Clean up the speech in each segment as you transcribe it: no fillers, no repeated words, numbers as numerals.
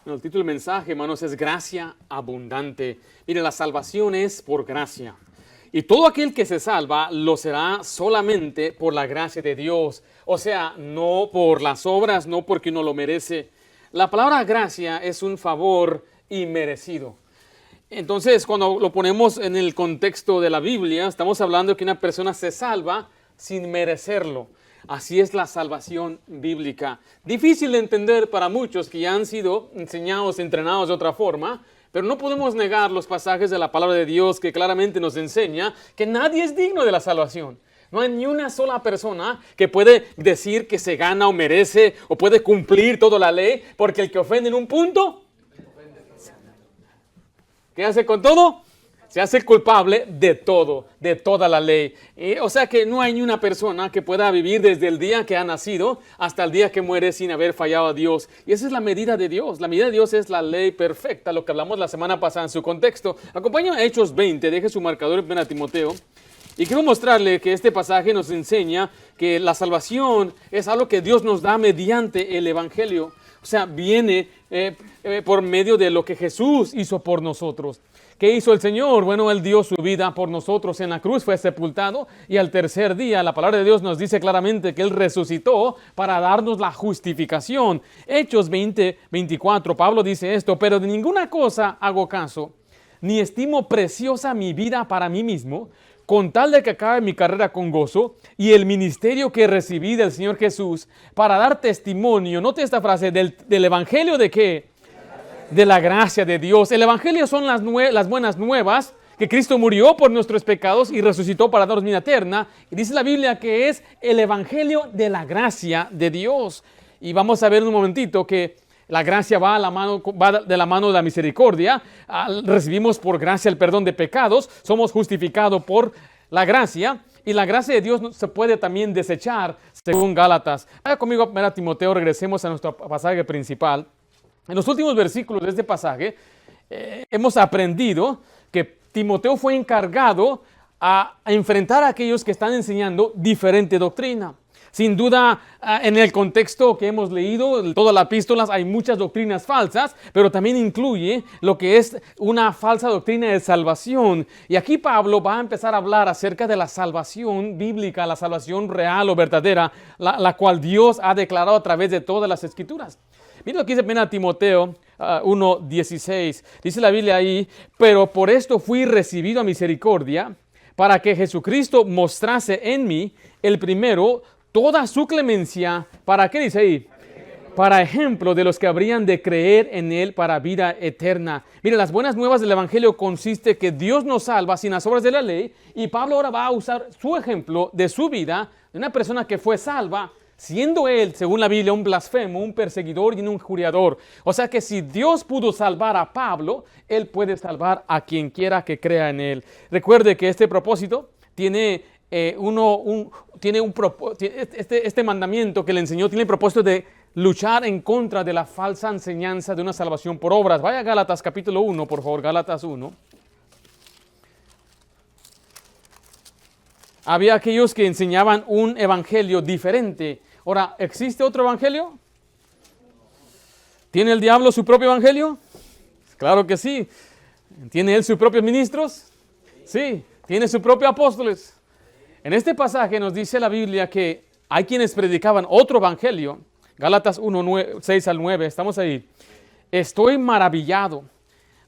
El título del mensaje, hermanos, es gracia abundante. Mire, la salvación es por gracia. Y todo aquel que se salva lo será solamente por la gracia de Dios. O sea, no por las obras, no porque uno lo merece. La palabra gracia es un favor inmerecido. Entonces, cuando lo ponemos en el contexto de la Biblia, estamos hablando que una persona se salva sin merecerlo. Así es la salvación bíblica. Difícil de entender para muchos que ya han sido enseñados, entrenados de otra forma, pero no podemos negar los pasajes de la palabra de Dios que claramente nos enseña que nadie es digno de la salvación. No hay ni una sola persona que puede decir que se gana o merece o puede cumplir toda la ley, porque el que ofende en un punto, ¿qué hace con todo? Se hace culpable de todo, de toda la ley. O sea que no hay ni una persona que pueda vivir desde el día que ha nacido hasta el día que muere sin haber fallado a Dios. Y esa es la medida de Dios. La medida de Dios es la ley perfecta, lo que hablamos la semana pasada en su contexto. Acompáñame a Hechos 20, deje su marcador en 1 Timoteo. Y quiero mostrarle que este pasaje nos enseña que la salvación es algo que Dios nos da mediante el Evangelio. O sea, viene por medio de lo que Jesús hizo por nosotros. ¿Qué hizo el Señor? Bueno, Él dio su vida por nosotros en la cruz, fue sepultado y al tercer día la palabra de Dios nos dice claramente que Él resucitó para darnos la justificación. Hechos 20:24, Pablo dice esto: pero de ninguna cosa hago caso, ni estimo preciosa mi vida para mí mismo, con tal de que acabe mi carrera con gozo y el ministerio que recibí del Señor Jesús para dar testimonio, note esta frase, del Evangelio de ¿qué? De la gracia de Dios. El Evangelio son las buenas nuevas, que Cristo murió por nuestros pecados y resucitó para darnos vida eterna. Y dice la Biblia que es el Evangelio de la gracia de Dios. Y vamos a ver en un momentito que la gracia va de la mano de la misericordia. Recibimos por gracia el perdón de pecados. Somos justificados por la gracia. Y la gracia de Dios se puede también desechar según Gálatas. Vaya conmigo a 1 Timoteo, regresemos a nuestro pasaje principal. En los últimos versículos de este pasaje hemos aprendido que Timoteo fue encargado a enfrentar a aquellos que están enseñando diferente doctrina. Sin duda, en el contexto que hemos leído, en todas las epístolas, hay muchas doctrinas falsas, pero también incluye lo que es una falsa doctrina de salvación. Y aquí Pablo va a empezar a hablar acerca de la salvación bíblica, la salvación real o verdadera, la cual Dios ha declarado a través de todas las Escrituras. Mira lo que dice 1 Timoteo 1:16. Dice la Biblia ahí: pero por esto fui recibido a misericordia, para que Jesucristo mostrase en mí el primero toda su clemencia. ¿Para qué dice ahí? Para ejemplo de los que habrían de creer en Él para vida eterna. Mire, las buenas nuevas del Evangelio consiste que Dios nos salva sin las obras de la ley. Y Pablo ahora va a usar su ejemplo de su vida, de una persona que fue salva, siendo él, según la Biblia, un blasfemo, un perseguidor y un injuriador. O sea que si Dios pudo salvar a Pablo, Él puede salvar a quien quiera que crea en Él. Recuerde que este propósito tiene este mandamiento que le enseñó, tiene el propósito de luchar en contra de la falsa enseñanza de una salvación por obras. Vaya a Gálatas capítulo 1, por favor, Gálatas 1. Había aquellos que enseñaban un evangelio diferente. Ahora, ¿existe otro evangelio? ¿Tiene el diablo su propio evangelio? Claro que sí. ¿Tiene él sus propios ministros? Sí. ¿Tiene sus propios apóstoles? En este pasaje nos dice la Biblia que hay quienes predicaban otro evangelio. Gálatas 1, 6 al 9, estamos ahí. Estoy maravillado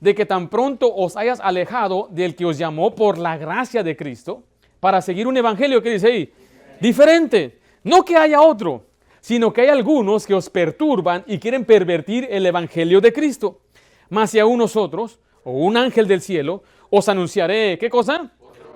de que tan pronto os hayas alejado del que os llamó por la gracia de Cristo para seguir un evangelio que dice ahí, diferente. No que haya otro, sino que hay algunos que os perturban y quieren pervertir el evangelio de Cristo. Mas si aún nosotros, o un ángel del cielo, os anunciaré, ¿qué cosa?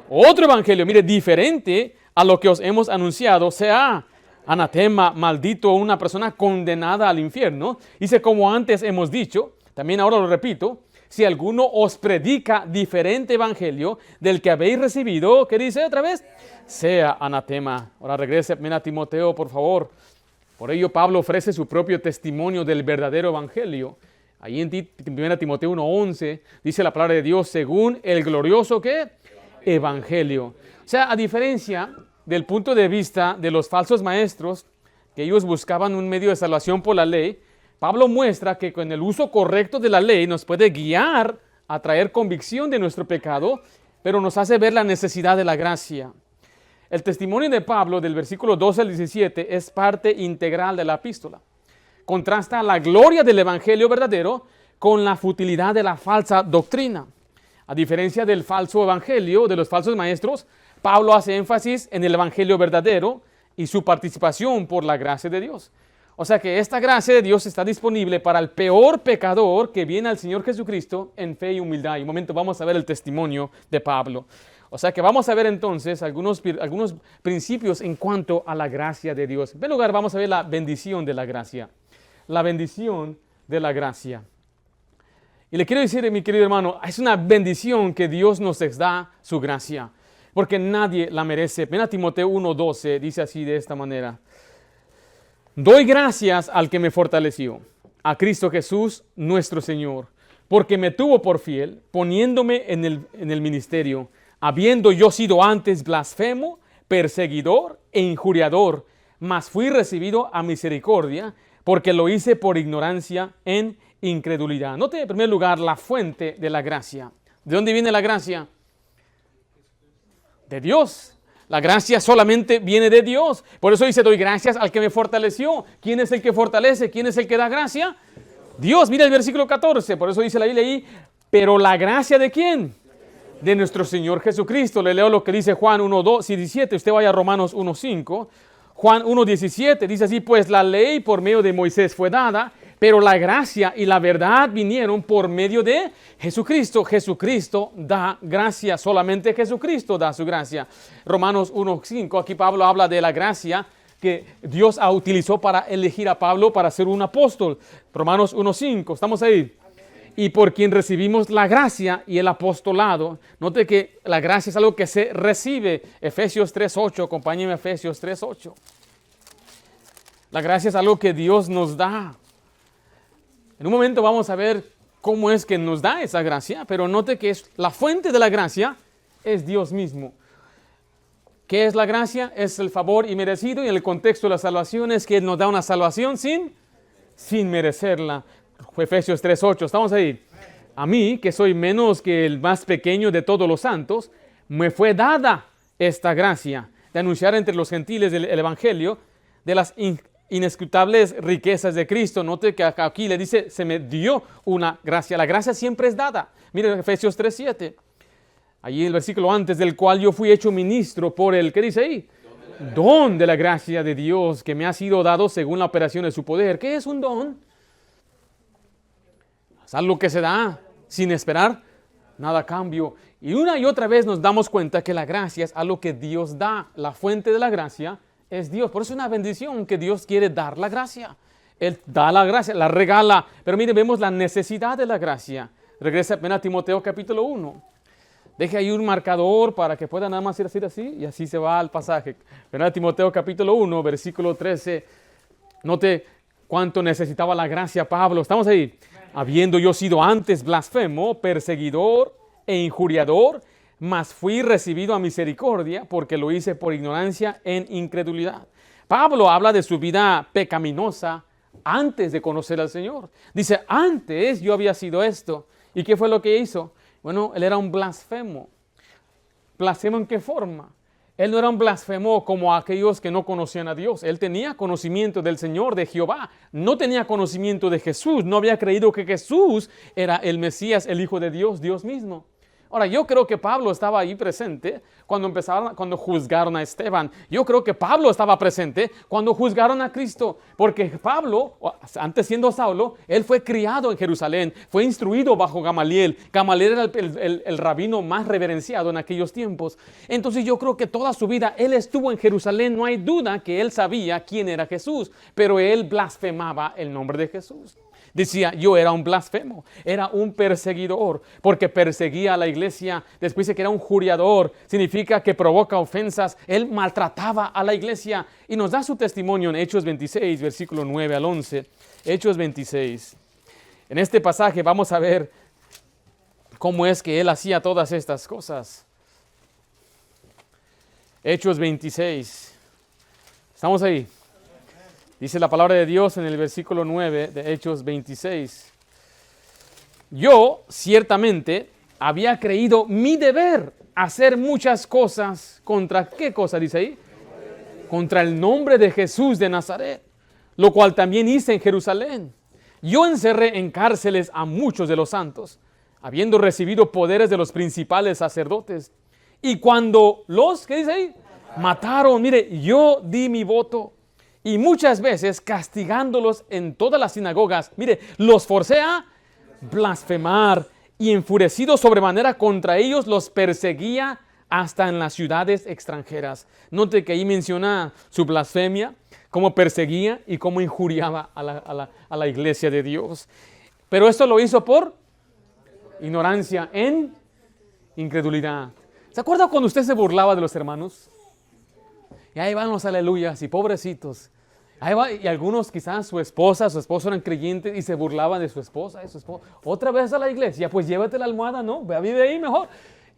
Otro evangelio, mire, diferente a lo que os hemos anunciado, sea anatema, maldito, una persona condenada al infierno. Dice, como antes hemos dicho, también ahora lo repito, si alguno os predica diferente evangelio del que habéis recibido, ¿qué dice otra vez? Sea anatema. Ahora regrese a Timoteo, por favor. Por ello Pablo ofrece su propio testimonio del verdadero evangelio. Ahí en 1 Timoteo 1:11 dice la palabra de Dios, según el glorioso ¿qué? Evangelio. O sea, a diferencia del punto de vista de los falsos maestros, que ellos buscaban un medio de salvación por la ley, Pablo muestra que con el uso correcto de la ley nos puede guiar a traer convicción de nuestro pecado, pero nos hace ver la necesidad de la gracia. El testimonio de Pablo del versículo 12 al 17 es parte integral de la epístola. Contrasta la gloria del evangelio verdadero con la futilidad de la falsa doctrina. A diferencia del falso evangelio, de los falsos maestros, Pablo hace énfasis en el evangelio verdadero y su participación por la gracia de Dios. O sea que esta gracia de Dios está disponible para el peor pecador que viene al Señor Jesucristo en fe y humildad. Y un momento vamos a ver el testimonio de Pablo. O sea que vamos a ver entonces algunos principios en cuanto a la gracia de Dios. En primer lugar, vamos a ver la bendición de la gracia. La bendición de la gracia. Y le quiero decir, mi querido hermano, es una bendición que Dios nos da su gracia, porque nadie la merece. 1 Timoteo 1:12 dice así de esta manera: doy gracias al que me fortaleció, a Cristo Jesús nuestro Señor, porque me tuvo por fiel, poniéndome en el ministerio, habiendo yo sido antes blasfemo, perseguidor e injuriador, mas fui recibido a misericordia, porque lo hice por ignorancia en incredulidad. Note en primer lugar la fuente de la gracia. ¿De dónde viene la gracia? De Dios. La gracia solamente viene de Dios. Por eso dice, doy gracias al que me fortaleció. ¿Quién es el que fortalece? ¿Quién es el que da gracia? Dios. Mira el versículo 14. Por eso dice la Biblia ahí, pero la gracia ¿de quién? De nuestro Señor Jesucristo. Le leo lo que dice Juan 1:17. Usted vaya a Romanos 1:5. Juan 1:17 dice así, pues la ley por medio de Moisés fue dada, pero la gracia y la verdad vinieron por medio de Jesucristo. Jesucristo da gracia, solamente Jesucristo da su gracia. Romanos 1:5, aquí Pablo habla de la gracia que Dios utilizó para elegir a Pablo para ser un apóstol. Romanos 1:5, ¿estamos ahí? Y por quien recibimos la gracia y el apostolado. Note que la gracia es algo que se recibe. Efesios 3:8, acompáñenme a Efesios 3:8. La gracia es algo que Dios nos da. En un momento vamos a ver cómo es que nos da esa gracia, pero note que la fuente de la gracia es Dios mismo. ¿Qué es la gracia? Es el favor inmerecido, y en el contexto de la salvación es que Él nos da una salvación sin merecerla. Efesios 3:8, ¿estamos ahí? A mí, que soy menos que el más pequeño de todos los santos, me fue dada esta gracia de anunciar entre los gentiles el evangelio de las inescrutables riquezas de Cristo. Note que aquí le dice, se me dio una gracia. La gracia siempre es dada. Miren Efesios 3:7. Allí el versículo antes, del cual yo fui hecho ministro por el, ¿qué dice ahí? Don de la gracia de Dios que me ha sido dado según la operación de su poder. ¿Qué es un don? Es algo que se da sin esperar nada a cambio. Y una y otra vez nos damos cuenta que la gracia es algo que Dios da. La fuente de la gracia es Dios. Por eso es una bendición que Dios quiere dar la gracia. Él da la gracia, la regala. Pero mire, vemos la necesidad de la gracia. Regresa a Timoteo capítulo 1. Deje ahí un marcador para que pueda nada más ir así y así se va al pasaje. Timoteo capítulo 1, versículo 13. Note cuánto necesitaba la gracia Pablo. ¿Estamos ahí? Habiendo yo sido antes blasfemo, perseguidor e injuriador, mas fui recibido a misericordia porque lo hice por ignorancia en incredulidad. Pablo habla de su vida pecaminosa antes de conocer al Señor. Dice, antes yo había sido esto. ¿Y qué fue lo que hizo? Bueno, él era un blasfemo. ¿Blasfemo en qué forma? Él no era un blasfemo como aquellos que no conocían a Dios. Él tenía conocimiento del Señor, de Jehová. No tenía conocimiento de Jesús. No había creído que Jesús era el Mesías, el Hijo de Dios, Dios mismo. Ahora, yo creo que Pablo estaba ahí presente cuando juzgaron a Esteban. Yo creo que Pablo estaba presente cuando juzgaron a Cristo. Porque Pablo, antes siendo Saulo, él fue criado en Jerusalén. Fue instruido bajo Gamaliel. Gamaliel era el rabino más reverenciado en aquellos tiempos. Entonces yo creo que toda su vida él estuvo en Jerusalén. No hay duda que él sabía quién era Jesús. Pero él blasfemaba el nombre de Jesús. Decía, yo era un blasfemo, era un perseguidor, porque perseguía a la iglesia. Después dice que era un juriador, significa que provoca ofensas. Él maltrataba a la iglesia y nos da su testimonio en Hechos 26, versículo 9 al 11. Hechos 26. En este pasaje vamos a ver cómo es que él hacía todas estas cosas. Hechos 26. ¿Estamos ahí? Dice la palabra de Dios en el versículo 9 de Hechos 26. Yo ciertamente había creído mi deber hacer muchas cosas contra, ¿qué cosa dice ahí? Contra el nombre de Jesús de Nazaret, lo cual también hice en Jerusalén. Yo encerré en cárceles a muchos de los santos, habiendo recibido poderes de los principales sacerdotes. Y cuando los, ¿qué dice ahí? Mataron, mire, yo di mi voto. Y muchas veces castigándolos en todas las sinagogas, mire, los forcé a blasfemar, y enfurecido sobremanera contra ellos los perseguía hasta en las ciudades extranjeras. Note que ahí menciona su blasfemia, cómo perseguía y cómo injuriaba a la iglesia de Dios. Pero esto lo hizo por ignorancia, en incredulidad. ¿Se acuerda cuando usted se burlaba de los hermanos? Y ahí van los aleluyas y pobrecitos. Ahí va, y algunos quizás su esposo eran creyentes y se burlaban de su esposa, de su esposo. Otra vez a la iglesia, pues llévate la almohada, ¿no? Vive ahí mejor.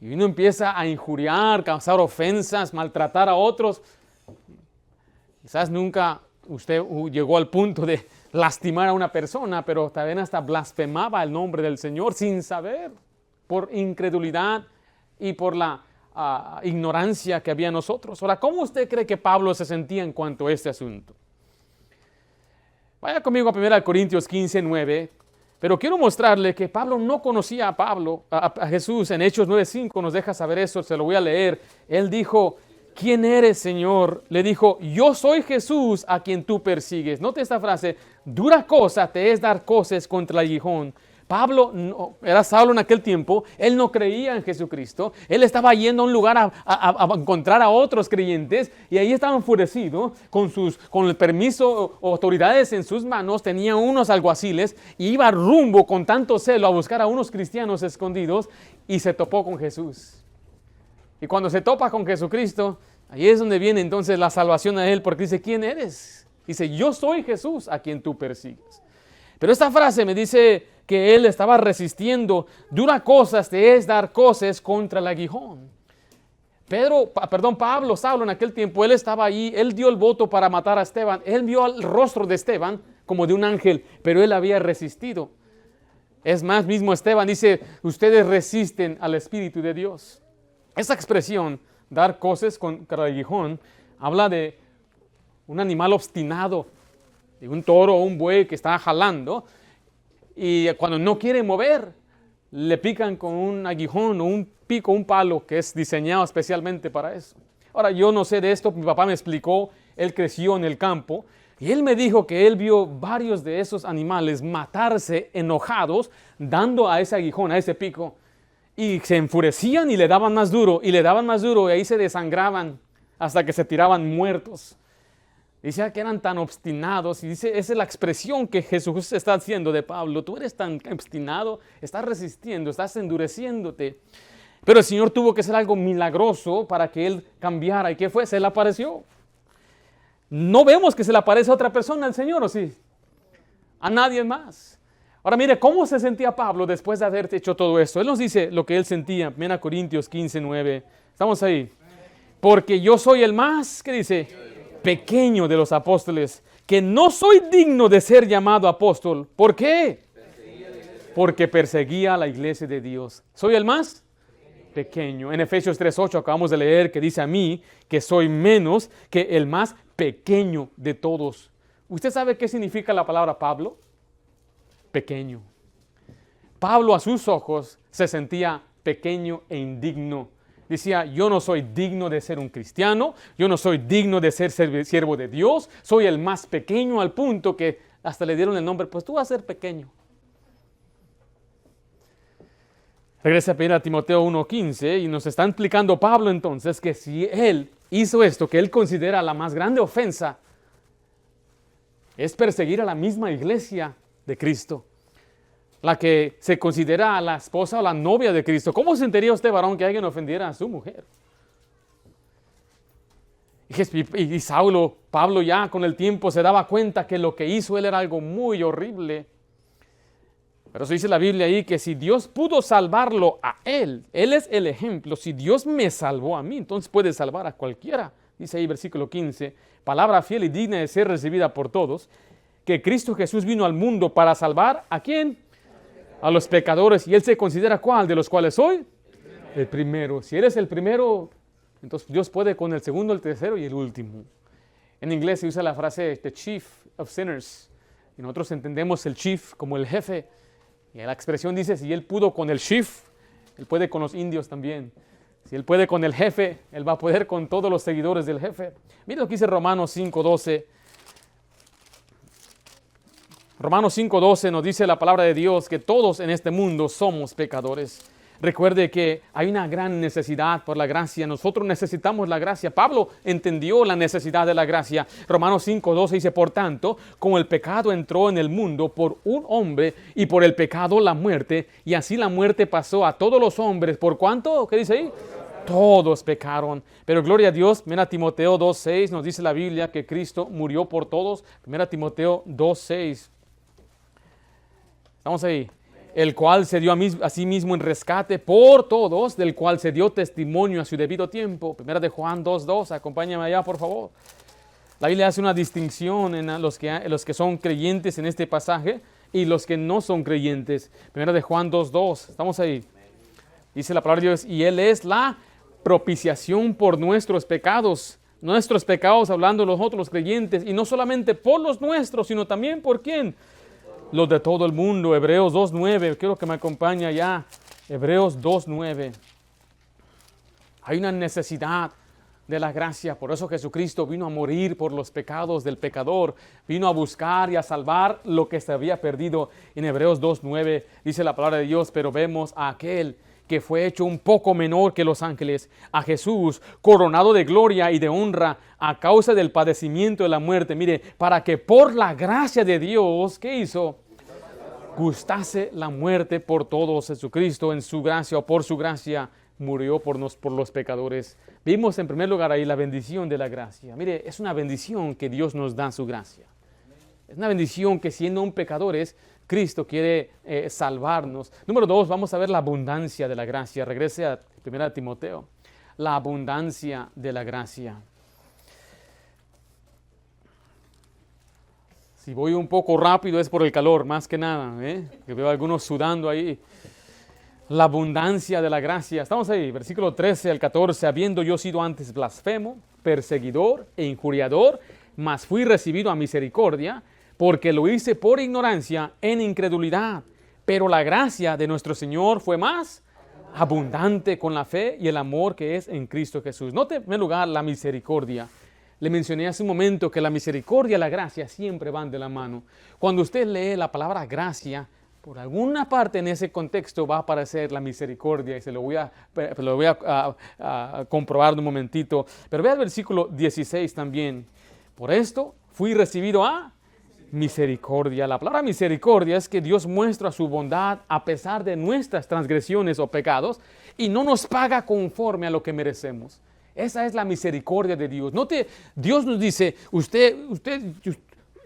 Y uno empieza a injuriar, causar ofensas, maltratar a otros. Quizás nunca usted llegó al punto de lastimar a una persona, pero también hasta blasfemaba el nombre del Señor sin saber, por incredulidad y por la ignorancia que había en nosotros. Ahora, ¿cómo usted cree que Pablo se sentía en cuanto a este asunto? Vaya conmigo a 1 Corintios 15, 9. Pero quiero mostrarle que Pablo no conocía a Jesús. En Hechos 9:5 nos deja saber eso, se lo voy a leer. Él dijo, ¿quién eres, Señor? Le dijo, yo soy Jesús a quien tú persigues. Note esta frase, dura cosa te es dar coces contra el aguijón. Pablo era Saulo en aquel tiempo, él no creía en Jesucristo, él estaba yendo a un lugar a encontrar a otros creyentes y ahí estaba enfurecido con el permiso o autoridades en sus manos, tenía unos alguaciles y iba rumbo con tanto celo a buscar a unos cristianos escondidos y se topó con Jesús. Y cuando se topa con Jesucristo, ahí es donde viene entonces la salvación a él, porque dice, ¿quién eres? Dice, yo soy Jesús a quien tú persigues. Pero esta frase me dice que él estaba resistiendo. Dura cosas te es dar coces contra el aguijón. Pablo, Saulo en aquel tiempo, él estaba ahí, él dio el voto para matar a Esteban. Él vio el rostro de Esteban como de un ángel, pero él había resistido. Es más, mismo Esteban dice, ustedes resisten al Espíritu de Dios. Esa expresión, dar coces contra el aguijón, habla de un animal obstinado, de un toro o un buey que está jalando y cuando no quiere mover, le pican con un aguijón o un pico, un palo que es diseñado especialmente para eso. Ahora, yo no sé de esto, mi papá me explicó, él creció en el campo y él me dijo que él vio varios de esos animales matarse enojados, dando a ese aguijón, a ese pico, y se enfurecían y le daban más duro, y le daban más duro, y ahí se desangraban hasta que se tiraban muertos. Dice que eran tan obstinados, y dice, esa es la expresión que Jesús está haciendo de Pablo. Tú eres tan obstinado, estás resistiendo, estás endureciéndote. Pero el Señor tuvo que hacer algo milagroso para que él cambiara. ¿Y qué fue? Se le apareció. No vemos que se le aparece a otra persona al Señor, ¿o sí? A nadie más. Ahora mire, ¿cómo se sentía Pablo después de haber hecho todo esto? Él nos dice lo que él sentía, 1 Corintios 15, 9. Estamos ahí. Porque yo soy el más, ¿qué dice? Pequeño de los apóstoles, que no soy digno de ser llamado apóstol. ¿Por qué? Porque perseguía a la iglesia de Dios. ¿Soy el más? Pequeño. En Efesios 3:8 acabamos de leer que dice a mí que soy menos que el más pequeño de todos. ¿Usted sabe qué significa la palabra Pablo? Pequeño. Pablo a sus ojos se sentía pequeño e indigno. Decía, yo no soy digno de ser un cristiano, yo no soy digno de ser siervo de Dios, soy el más pequeño al punto que hasta le dieron el nombre, pues tú vas a ser pequeño. Regresa a 1 Timoteo 1:15 y nos está explicando Pablo entonces que si él hizo esto, que él considera la más grande ofensa, es perseguir a la misma iglesia de Cristo, la que se considera la esposa o la novia de Cristo. ¿Cómo sentiría usted, varón, que alguien ofendiera a su mujer? Y Pablo ya con el tiempo se daba cuenta que lo que hizo él era algo muy horrible. Pero eso dice la Biblia ahí que si Dios pudo salvarlo a él es el ejemplo. Si Dios me salvó a mí, entonces puede salvar a cualquiera Dice ahí versículo 15, palabra fiel y digna de ser recibida por todos, que Cristo Jesús vino al mundo para salvar, ¿a quién? A los pecadores. ¿Y Él se considera cuál de los cuales soy? El primero. Si Él es el primero, entonces Dios puede con el segundo, el tercero y el último. En inglés se usa la frase the chief of sinners. Y nosotros entendemos el chief como el jefe. Y la expresión dice, si Él pudo con el chief, Él puede con los indios también. Si Él puede con el jefe, Él va a poder con todos los seguidores del jefe. Mira lo que dice Romanos 5:12. Romanos 5:12 nos dice la palabra de Dios que todos en este mundo somos pecadores. Recuerde que hay una gran necesidad por la gracia. Nosotros necesitamos la gracia. Pablo entendió la necesidad de la gracia. Romanos 5:12 dice, por tanto, como el pecado entró en el mundo por un hombre y por el pecado la muerte, y así la muerte pasó a todos los hombres. ¿Por cuánto? ¿Qué dice ahí? Todos pecaron. Pero gloria a Dios, 1 Timoteo 2:6 nos dice la Biblia que Cristo murió por todos. 1 Timoteo 2:6. Estamos ahí. El cual se dio a sí mismo en rescate por todos, del cual se dio testimonio a su debido tiempo. Primera de Juan 2:2, acompáñame allá por favor. La Biblia hace una distinción en los que son creyentes en este pasaje y los que no son creyentes. Primera de Juan 2:2, estamos ahí. Dice la palabra de Dios, y Él es la propiciación por nuestros pecados. Nuestros pecados, hablando los otros creyentes, y no solamente por los nuestros, sino también por ¿quién? Los de todo el mundo. Hebreos 2:9, quiero que me acompañe allá. Hebreos 2:9. Hay una necesidad de la gracia, por eso Jesucristo vino a morir por los pecados del pecador, vino a buscar y a salvar lo que se había perdido. En Hebreos 2:9 dice la palabra de Dios, pero vemos a aquel que fue hecho un poco menor que los ángeles, a Jesús, coronado de gloria y de honra a causa del padecimiento de la muerte. Mire, para que por la gracia de Dios, ¿qué hizo? Gustase la muerte por todos. Jesucristo en su gracia o por su gracia murió por los pecadores. Vimos en primer lugar ahí la bendición de la gracia. Mire, es una bendición que Dios nos da su gracia. Es una bendición que siendo un pecadores, Cristo quiere salvarnos. Número 2, vamos a ver la abundancia de la gracia. Regrese a 1 Timoteo. La abundancia de la gracia. Si voy un poco rápido es por el calor, más que nada. Que veo a algunos sudando ahí. La abundancia de la gracia. Estamos ahí, versículo 13 al 14. Habiendo yo sido antes blasfemo, perseguidor e injuriador, mas fui recibido a misericordia, porque lo hice por ignorancia en incredulidad. Pero la gracia de nuestro Señor fue más abundante con la fe y el amor que es en Cristo Jesús. Note en primer lugar la misericordia. Le mencioné hace un momento que la misericordia y la gracia siempre van de la mano. Cuando usted lee la palabra gracia, por alguna parte en ese contexto va a aparecer la misericordia y se lo voy a comprobar en un momentito. Pero vea el versículo 16 también. Por esto fui recibido a misericordia. La palabra misericordia es que Dios muestra su bondad a pesar de nuestras transgresiones o pecados y no nos paga conforme a lo que merecemos. Esa es la misericordia de Dios. Dios nos dice, usted,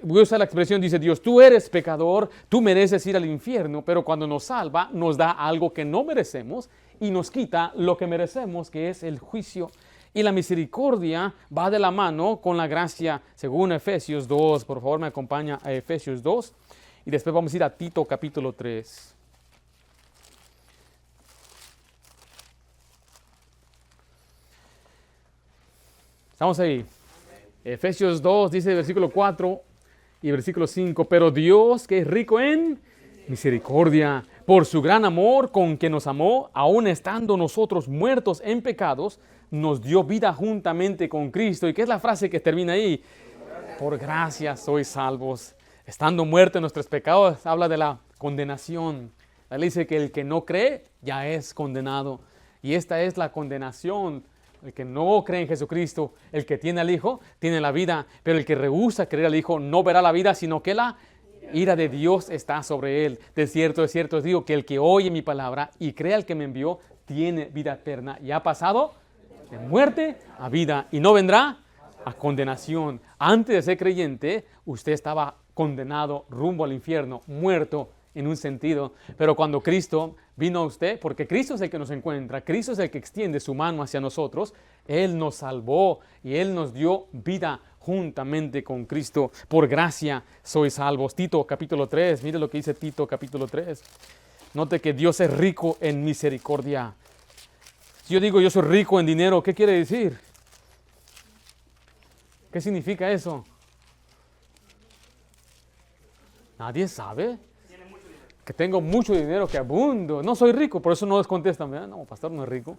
voy a usar la expresión, dice Dios, tú eres pecador, tú mereces ir al infierno, pero cuando nos salva, nos da algo que no merecemos y nos quita lo que merecemos, que es el juicio. Y la misericordia va de la mano con la gracia, según Efesios 2. Por favor, me acompaña a Efesios 2. Y después vamos a ir a Tito capítulo 3. Estamos ahí. Efesios 2 dice versículo 4 y versículo 5. Pero Dios, que es rico en misericordia, por su gran amor con que nos amó, aun estando nosotros muertos en pecados, nos dio vida juntamente con Cristo. ¿Y qué es la frase que termina ahí? Por gracia sois salvos. Estando muertos en nuestros pecados, habla de la condenación. La ley dice que el que no cree ya es condenado. Y esta es la condenación. El que no cree en Jesucristo, el que tiene al Hijo, tiene la vida. Pero el que rehúsa creer al Hijo no verá la vida, sino que la ira de Dios está sobre él. De cierto os digo que el que oye mi palabra y cree al que me envió, tiene vida eterna. Y ha pasado de muerte a vida y no vendrá a condenación. Antes de ser creyente, usted estaba condenado rumbo al infierno, muerto en un sentido, pero cuando Cristo vino a usted, porque Cristo es el que nos encuentra, Cristo es el que extiende su mano hacia nosotros, Él nos salvó y Él nos dio vida juntamente con Cristo. Por gracia sois salvos. Tito capítulo 3, mire lo que dice Tito capítulo 3. Note que Dios es rico en misericordia. Si yo digo yo soy rico en dinero, ¿qué quiere decir? ¿Qué significa eso? Nadie sabe. Que tengo mucho dinero, que abundo. No soy rico, por eso no les contestan. ¿Verdad? No, pastor, no es rico.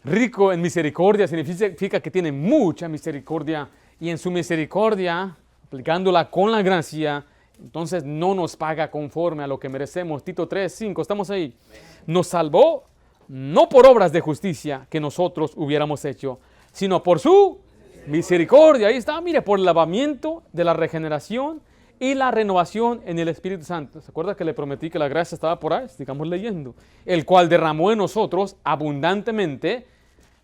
Rico en misericordia significa que tiene mucha misericordia. Y en su misericordia, aplicándola con la gracia, entonces no nos paga conforme a lo que merecemos. Tito 3, 5, estamos ahí. Nos salvó no por obras de justicia que nosotros hubiéramos hecho, sino por su misericordia. Ahí está, mire, por el lavamiento de la regeneración y la renovación en el Espíritu Santo. ¿Se acuerda que le prometí que la gracia estaba por ahí? Sigamos leyendo. El cual derramó en nosotros abundantemente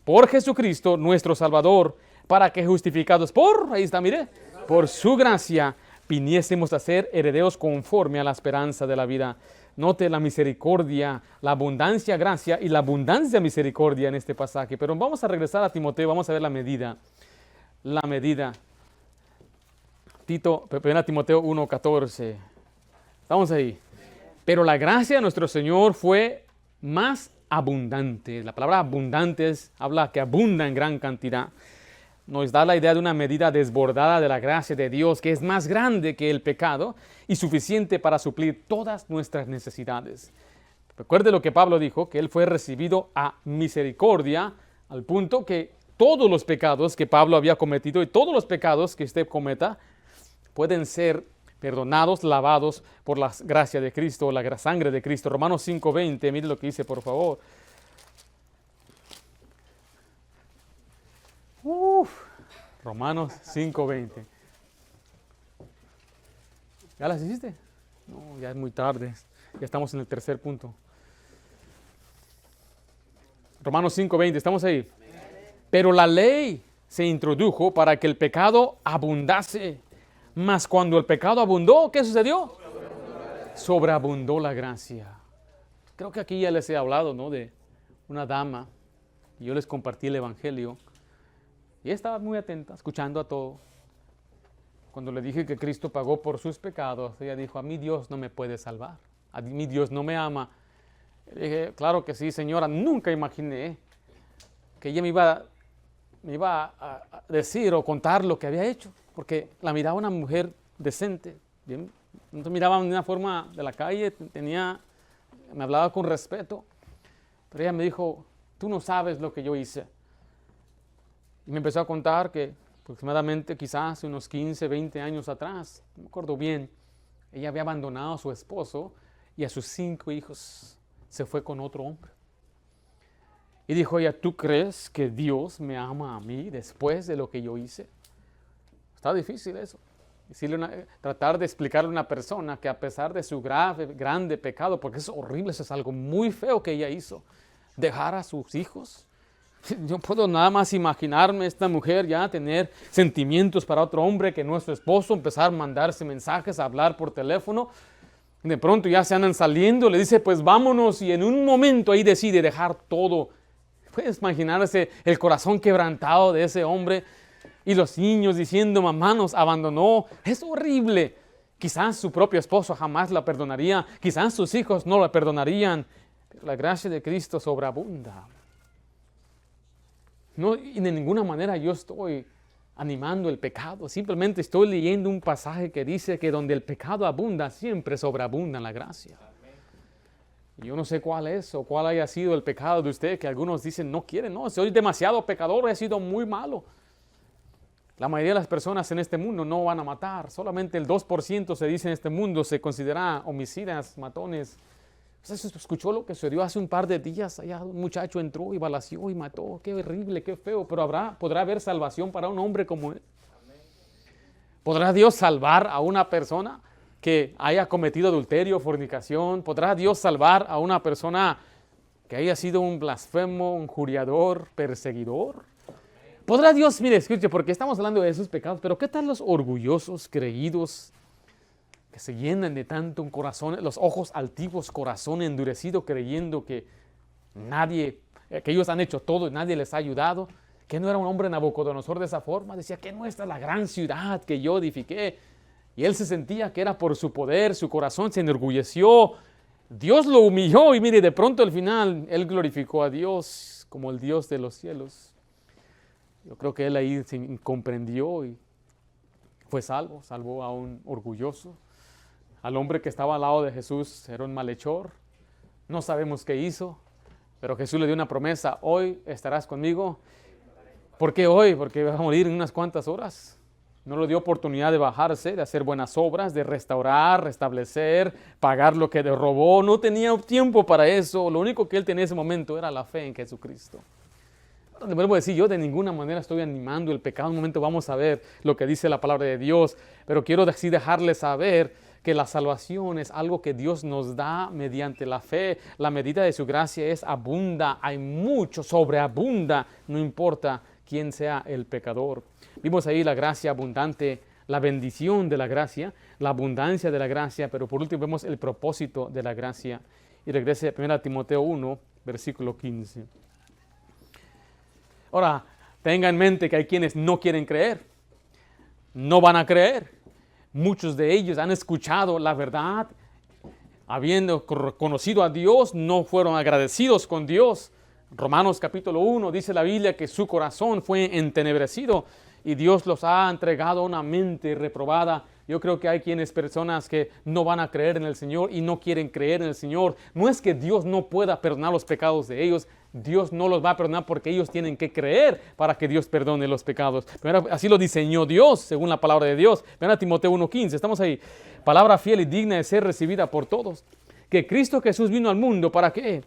por Jesucristo nuestro Salvador, para que justificados ahí está, mire, por su gracia, viniésemos a ser herederos conforme a la esperanza de la vida. Note la misericordia, la abundancia gracia y la abundancia misericordia en este pasaje. Pero vamos a regresar a Timoteo, vamos a ver la medida. La medida. 1 Timoteo 1:14. Estamos ahí. Pero la gracia de nuestro Señor fue más abundante. La palabra abundante habla que abunda en gran cantidad. Nos da la idea de una medida desbordada de la gracia de Dios que es más grande que el pecado y suficiente para suplir todas nuestras necesidades. Recuerde lo que Pablo dijo, que él fue recibido a misericordia al punto que todos los pecados que Pablo había cometido y todos los pecados que usted cometa pueden ser perdonados, lavados por la gracia de Cristo, la sangre de Cristo. Romanos 5:20, mire lo que dice, por favor. Romanos 5:20. ¿Ya las hiciste? No, ya es muy tarde. Ya estamos en el tercer punto. Romanos 5:20, ¿estamos ahí? Pero la ley se introdujo para que el pecado abundase. Mas cuando el pecado abundó, ¿qué sucedió? Sobreabundó la gracia. Creo que aquí ya les he hablado, ¿no? De una dama. Y yo les compartí el evangelio. Y ella estaba muy atenta, escuchando a todo. Cuando le dije que Cristo pagó por sus pecados, ella dijo, a mí Dios no me puede salvar. A mí Dios no me ama. Le dije, claro que sí, señora. Nunca imaginé que ella me iba a decir o contar lo que había hecho. Porque la miraba una mujer decente. Bien, no miraba de una forma de la calle, me hablaba con respeto. Pero ella me dijo, tú no sabes lo que yo hice. Y me empezó a contar que aproximadamente quizás unos 15, 20 años atrás, no me acuerdo bien, ella había abandonado a su esposo y a sus 5 hijos. Se fue con otro hombre. Y dijo ella, ¿tú crees que Dios me ama a mí después de lo que yo hice? Está difícil eso. Tratar de explicarle a una persona que a pesar de su grande pecado, porque es horrible, eso es algo muy feo que ella hizo, dejar a sus hijos. Yo puedo nada más imaginarme esta mujer ya tener sentimientos para otro hombre que no es su esposo, empezar a mandarse mensajes, a hablar por teléfono. De pronto ya se andan saliendo, le dice pues vámonos y en un momento ahí decide dejar todo. Puedes imaginarse el corazón quebrantado de ese hombre. Y los niños diciendo, mamá nos abandonó. Es horrible. Quizás su propio esposo jamás la perdonaría. Quizás sus hijos no la perdonarían. Pero la gracia de Cristo sobreabunda. No, y de ninguna manera yo estoy animando el pecado. Simplemente estoy leyendo un pasaje que dice que donde el pecado abunda, siempre sobreabunda la gracia. Y yo no sé cuál es o cuál haya sido el pecado de usted que algunos dicen no quieren. No, soy demasiado pecador, he sido muy malo. La mayoría de las personas en este mundo no van a matar. Solamente el 2% se dice en este mundo se considera homicidas, matones. ¿Usted escuchó lo que sucedió hace un par de días? Allá un muchacho entró y balaceó y mató. Qué horrible, qué feo. Pero podrá haber salvación para un hombre como él. ¿Podrá Dios salvar a una persona que haya cometido adulterio, fornicación? ¿Podrá Dios salvar a una persona que haya sido un blasfemo, un juriador, perseguidor? ¿Podrá Dios, mire, escuche, porque estamos hablando de esos pecados, pero qué tal los orgullosos, creídos, que se llenan de tanto un corazón, los ojos altivos, corazón endurecido, creyendo que nadie, que ellos han hecho todo y nadie les ha ayudado. Que no era un hombre Nabucodonosor de esa forma. Decía que no, esta es la gran ciudad que yo edifiqué. Y él se sentía que era por su poder, su corazón se enorgulleció. Dios lo humilló y mire, de pronto al final él glorificó a Dios como el Dios de los cielos. Yo creo que él ahí se comprendió y fue salvo, salvó a un orgulloso. Al hombre que estaba al lado de Jesús era un malhechor. No sabemos qué hizo, pero Jesús le dio una promesa: hoy estarás conmigo. ¿Por qué hoy? Porque va a morir en unas cuantas horas. No le dio oportunidad de bajarse, de hacer buenas obras, de restaurar, restablecer, pagar lo que le robó. No tenía tiempo para eso. Lo único que él tenía en ese momento era la fe en Jesucristo. Ahora le vuelvo a decir, yo de ninguna manera estoy animando el pecado. En un momento vamos a ver lo que dice la palabra de Dios. Pero quiero así dejarles saber que la salvación es algo que Dios nos da mediante la fe. La medida de su gracia es abunda, hay mucho, sobreabunda, no importa quién sea el pecador. Vimos ahí la gracia abundante, la bendición de la gracia, la abundancia de la gracia, pero por último vemos el propósito de la gracia. Y regrese a 1 Timoteo 1, versículo 15. Ahora, tenga en mente que hay quienes no quieren creer, no van a creer. Muchos de ellos han escuchado la verdad, habiendo conocido a Dios, no fueron agradecidos con Dios. Romanos capítulo 1 dice la Biblia que su corazón fue entenebrecido y Dios los ha entregado a una mente reprobada. Yo creo que hay personas que no van a creer en el Señor y no quieren creer en el Señor. No es que Dios no pueda perdonar los pecados de ellos. Dios no los va a perdonar porque ellos tienen que creer para que Dios perdone los pecados. Pero así lo diseñó Dios, según la palabra de Dios. Ven a Timoteo 1:15, estamos ahí. Palabra fiel y digna de ser recibida por todos. Que Cristo Jesús vino al mundo, ¿para qué?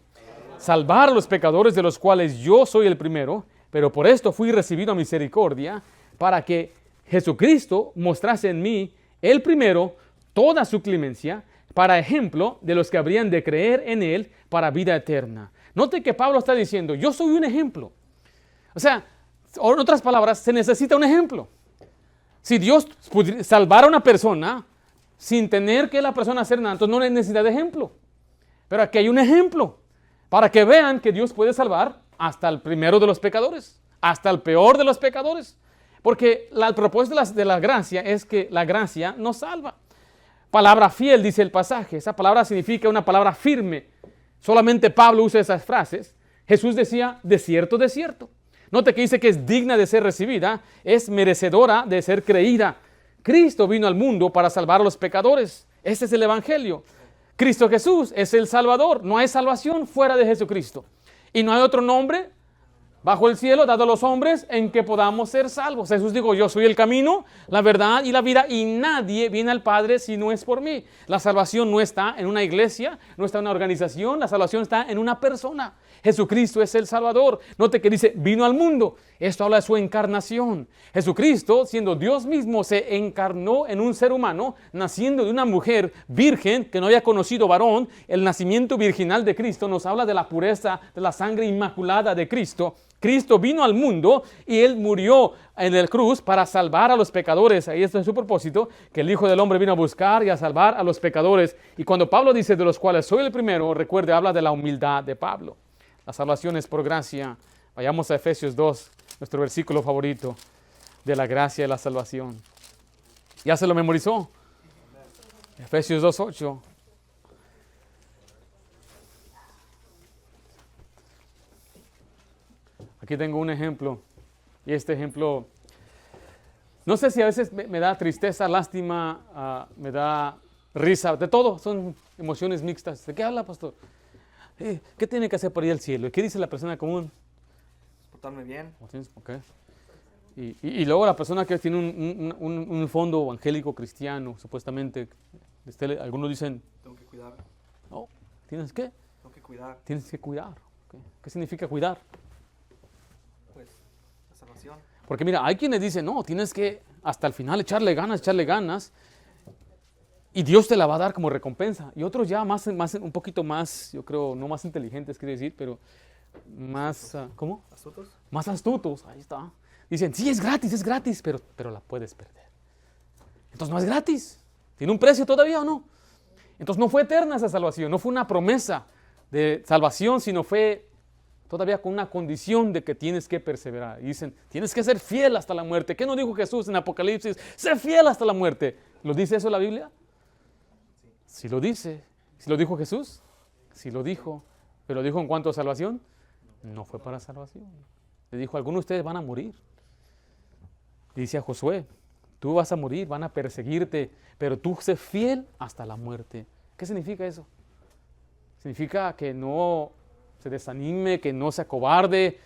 Salvar a los pecadores, de los cuales yo soy el primero, pero por esto fui recibido a misericordia, para que Jesucristo mostrase en mí, el primero, toda su clemencia, para ejemplo de los que habrían de creer en él para vida eterna. Note que Pablo está diciendo, yo soy un ejemplo. O sea, en otras palabras, se necesita un ejemplo. Si Dios salvara a una persona sin tener que la persona hacer nada, entonces no hay necesidad de ejemplo. Pero aquí hay un ejemplo, para que vean que Dios puede salvar hasta el primero de los pecadores, hasta el peor de los pecadores. Porque el propósito de la gracia es que la gracia nos salva. Palabra fiel, dice el pasaje. Esa palabra significa una palabra firme. Solamente Pablo usa esas frases. Jesús decía, de cierto, de cierto. Note que dice que es digna de ser recibida, es merecedora de ser creída. Cristo vino al mundo para salvar a los pecadores. Este es el Evangelio. Cristo Jesús es el Salvador. No hay salvación fuera de Jesucristo. Y no hay otro nombre bajo el cielo dado a los hombres en que podamos ser salvos. Jesús dijo, yo soy el camino, la verdad y la vida, y nadie viene al Padre si no es por mí. La salvación no está en una iglesia, no está en una organización, la salvación está en una persona. Jesucristo es el Salvador. Note que dice, vino al mundo. Esto habla de su encarnación. Jesucristo, siendo Dios mismo, se encarnó en un ser humano, naciendo de una mujer virgen que no había conocido varón. El nacimiento virginal de Cristo nos habla de la pureza, de la sangre inmaculada de Cristo. Cristo vino al mundo y Él murió en el cruz para salvar a los pecadores. Ahí está su propósito, que el Hijo del Hombre vino a buscar y a salvar a los pecadores. Y cuando Pablo dice de los cuales soy el primero, recuerde, habla de la humildad de Pablo. La salvación es por gracia. Vayamos a Efesios 2, nuestro versículo favorito de la gracia y la salvación. ¿Ya se lo memorizó? Efesios 2:8. Aquí tengo un ejemplo. Y este ejemplo, no sé si a veces me da tristeza, lástima, me da risa, de todo. Son emociones mixtas. ¿De qué habla, pastor? ¿Qué tiene que hacer por ir al cielo? ¿Y qué dice la persona común? Portarme bien. Okay. Y luego la persona que tiene un fondo evangélico cristiano, supuestamente, algunos dicen... Tengo que cuidar. No, ¿tienes qué? Tengo que cuidar. Tienes que cuidar. Okay. ¿Qué significa cuidar? Pues, la salvación. Porque mira, hay quienes dicen, no, tienes que hasta el final echarle ganas. Y Dios te la va a dar como recompensa. Y otros ya un poquito más, yo creo, no más inteligentes, quiere decir, pero más, ¿cómo? ¿Astutos? Más astutos, ahí está. Dicen, sí, es gratis, pero la puedes perder. Entonces no es gratis. ¿Tiene un precio todavía o no? Entonces no fue eterna esa salvación, no fue una promesa de salvación, sino fue todavía con una condición de que tienes que perseverar. Y dicen, tienes que ser fiel hasta la muerte. ¿Qué no dijo Jesús en Apocalipsis? Sé fiel hasta la muerte. ¿Lo dice eso la Biblia? Sí lo dice. ¿Sí lo dijo Jesús? Sí lo dijo. ¿Pero lo dijo en cuanto a salvación? No fue para salvación. Le dijo, algunos de ustedes van a morir. Y dice a Josué, tú vas a morir, van a perseguirte, pero tú sé fiel hasta la muerte. ¿Qué significa eso? Significa que no se desanime, que no se acobarde,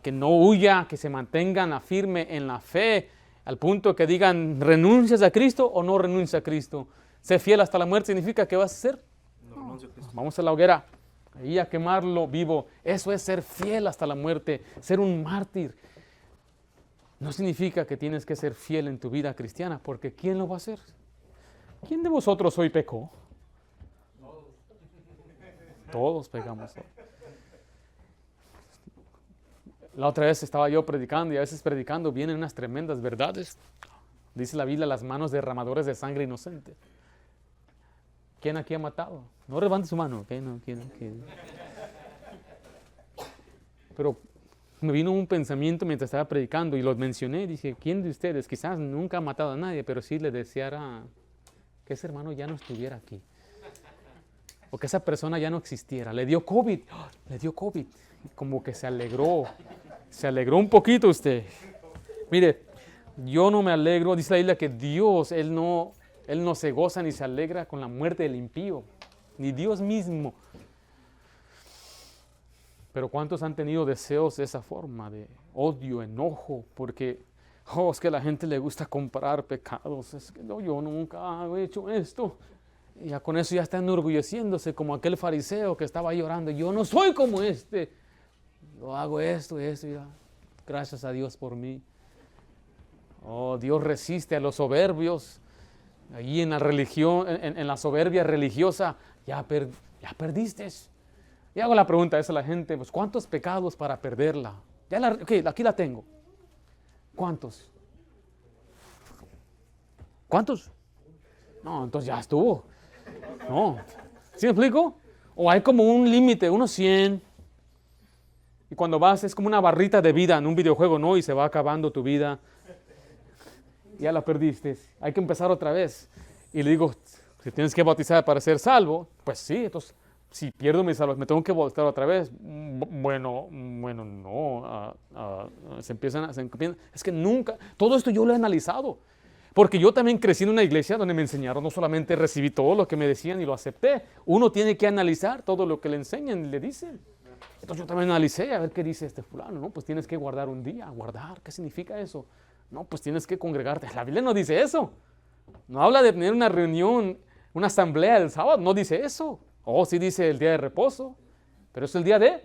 que no huya, que se mantengan firme en la fe, al punto que digan, ¿renuncias a Cristo o no renuncias a Cristo? Sé fiel hasta la muerte significa que vas a hacer. No renuncio a Cristo. Vamos a la hoguera, ahí a quemarlo vivo. Eso es ser fiel hasta la muerte, ser un mártir. No significa que tienes que ser fiel en tu vida cristiana, porque ¿quién lo va a hacer? ¿Quién de vosotros hoy pecó? Todos pecamos. La otra vez estaba yo predicando y a veces predicando vienen unas tremendas verdades. Dice la Biblia, las manos derramadores de sangre inocente. ¿Quién aquí ha matado? No levante su mano. ¿Okay? No, ¿quién? Pero me vino un pensamiento mientras estaba predicando y los mencioné. Dije, ¿quién de ustedes quizás nunca ha matado a nadie, pero sí le deseara que ese hermano ya no estuviera aquí? O que esa persona ya no existiera. Le dio COVID. ¡Oh! Le dio COVID. Como que se alegró. Se alegró un poquito usted. Mire, yo no me alegro. Dice la Biblia que Dios, Él no se goza ni se alegra con la muerte del impío. Ni Dios mismo. Pero ¿cuántos han tenido deseos de esa forma? De odio, enojo. Porque, es que a la gente le gusta comparar pecados. Es que no, yo nunca he hecho esto. Y ya con eso ya está enorgulleciéndose como aquel fariseo que estaba llorando. Yo no soy como este. Yo hago esto y esto. Ya. Gracias a Dios por mí. Oh, Dios resiste a los soberbios. Allí en la religión, en la soberbia religiosa, ya perdiste. Y hago la pregunta esa a la gente, pues ¿cuántos pecados para perderla? Aquí la tengo. ¿Cuántos? ¿Cuántos? No, entonces ya estuvo. No. ¿Sí me explico? O hay como un límite, unos 100. Y cuando vas es como una barrita de vida en un videojuego, ¿no? Y se va acabando tu vida. Ya la perdiste. Hay que empezar otra vez. Y le digo, si tienes que bautizar para ser salvo, pues sí, entonces si pierdo mi salvación, me tengo que bautizar otra vez. Bueno, no. Se empiezan. Es que nunca, todo esto yo lo he analizado. Porque yo también crecí en una iglesia donde me enseñaron, no solamente recibí todo lo que me decían y lo acepté. Uno tiene que analizar todo lo que le enseñan y le dicen. Entonces yo también analicé a ver qué dice este fulano. No, pues tienes que guardar un día. ¿Guardar? ¿Qué significa eso? No, pues tienes que congregarte. La Biblia no dice eso. No habla de tener una reunión, una asamblea el sábado. No dice eso. Oh, sí dice el día de reposo. Pero es el día de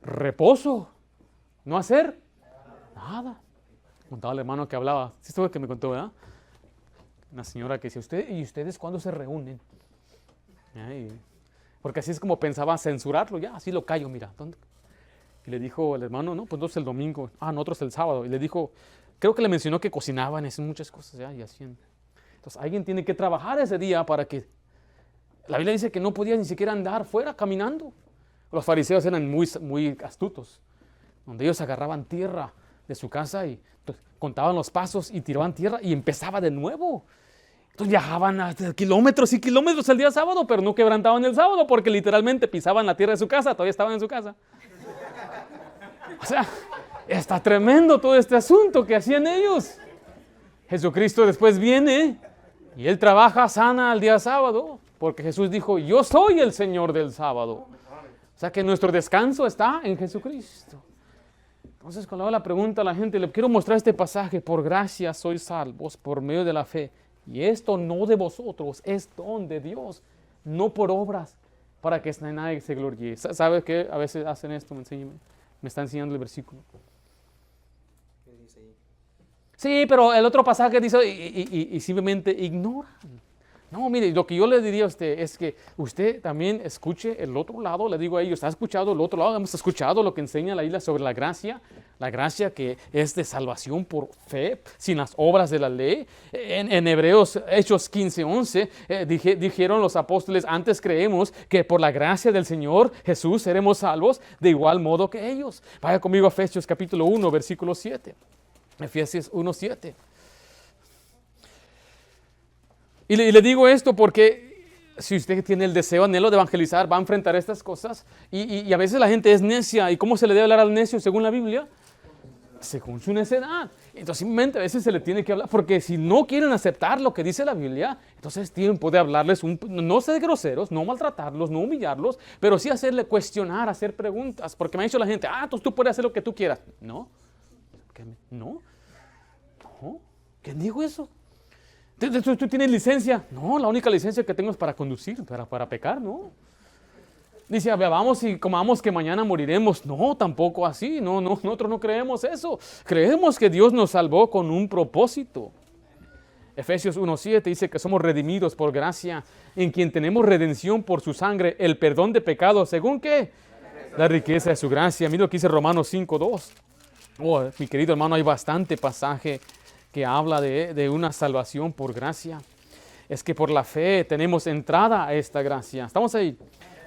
reposo. No hacer nada. Contaba el hermano que hablaba. Sí, esto es lo que me contó, ¿verdad? Una señora que decía, ¿y ustedes cuándo se reúnen? Porque así es como pensaba censurarlo. Ya, así lo callo, mira. ¿Dónde? Y le dijo el hermano, no, pues nosotros el domingo. Nosotros el sábado. Y le dijo, creo que le mencionó que cocinaban, hacían muchas cosas ya y hacían. Entonces alguien tiene que trabajar ese día para que... La Biblia dice que no podía ni siquiera andar fuera caminando. Los fariseos eran muy astutos. Donde ellos agarraban tierra de su casa y contaban los pasos y tiraban tierra y empezaba de nuevo. Entonces viajaban hasta kilómetros y kilómetros el día sábado, pero no quebrantaban el sábado porque literalmente pisaban la tierra de su casa, todavía estaban en su casa. O sea, está tremendo todo este asunto que hacían ellos. Jesucristo después viene y Él trabaja, sana al día sábado, porque Jesús dijo, yo soy el Señor del sábado. O sea que nuestro descanso está en Jesucristo. Entonces cuando hago la pregunta a la gente, le quiero mostrar este pasaje, por gracia sois salvos por medio de la fe. Y esto no de vosotros, es don de Dios, no por obras, para que nadie se gloríe. ¿Sabe qué? A veces hacen esto, me está enseñando el versículo. ¿Qué dice ahí? Sí, pero el otro pasaje dice, y simplemente ignoran. No, mire, lo que yo le diría a usted es que usted también escuche el otro lado. Le digo a ellos, ¿ha escuchado el otro lado? ¿Hemos escuchado lo que enseña la Biblia sobre la gracia? La gracia que es de salvación por fe, sin las obras de la ley. En Hebreos, Hechos 15:11, dijeron los apóstoles, antes creemos que por la gracia del Señor Jesús seremos salvos de igual modo que ellos. Vaya conmigo a Efesios capítulo 1, versículo 7. Efesios 1:7. Y le digo esto porque si usted tiene el deseo, anhelo de evangelizar, va a enfrentar estas cosas. Y a veces la gente es necia. ¿Y cómo se le debe hablar al necio según la Biblia? Según su necedad. Entonces simplemente a veces se le tiene que hablar. Porque si no quieren aceptar lo que dice la Biblia, entonces es tiempo de hablarles, no ser groseros, no maltratarlos, no humillarlos, pero sí hacerle cuestionar, hacer preguntas. Porque me ha dicho la gente, entonces tú puedes hacer lo que tú quieras. No. No. ¿Quién dijo eso? ¿Tú tienes licencia? No, la única licencia que tengo es para conducir, para pecar, no. Dice, vamos y comamos que mañana moriremos. No, tampoco así, no, nosotros no creemos eso. Creemos que Dios nos salvó con un propósito. Efesios 1:7 dice que somos redimidos por gracia, en quien tenemos redención por su sangre, el perdón de pecados, ¿según qué? La riqueza de su gracia. Mira lo que dice Romanos 5:2. Oh, mi querido hermano, hay bastante pasaje que habla de una salvación por gracia. Es que por la fe tenemos entrada a esta gracia. ¿Estamos ahí?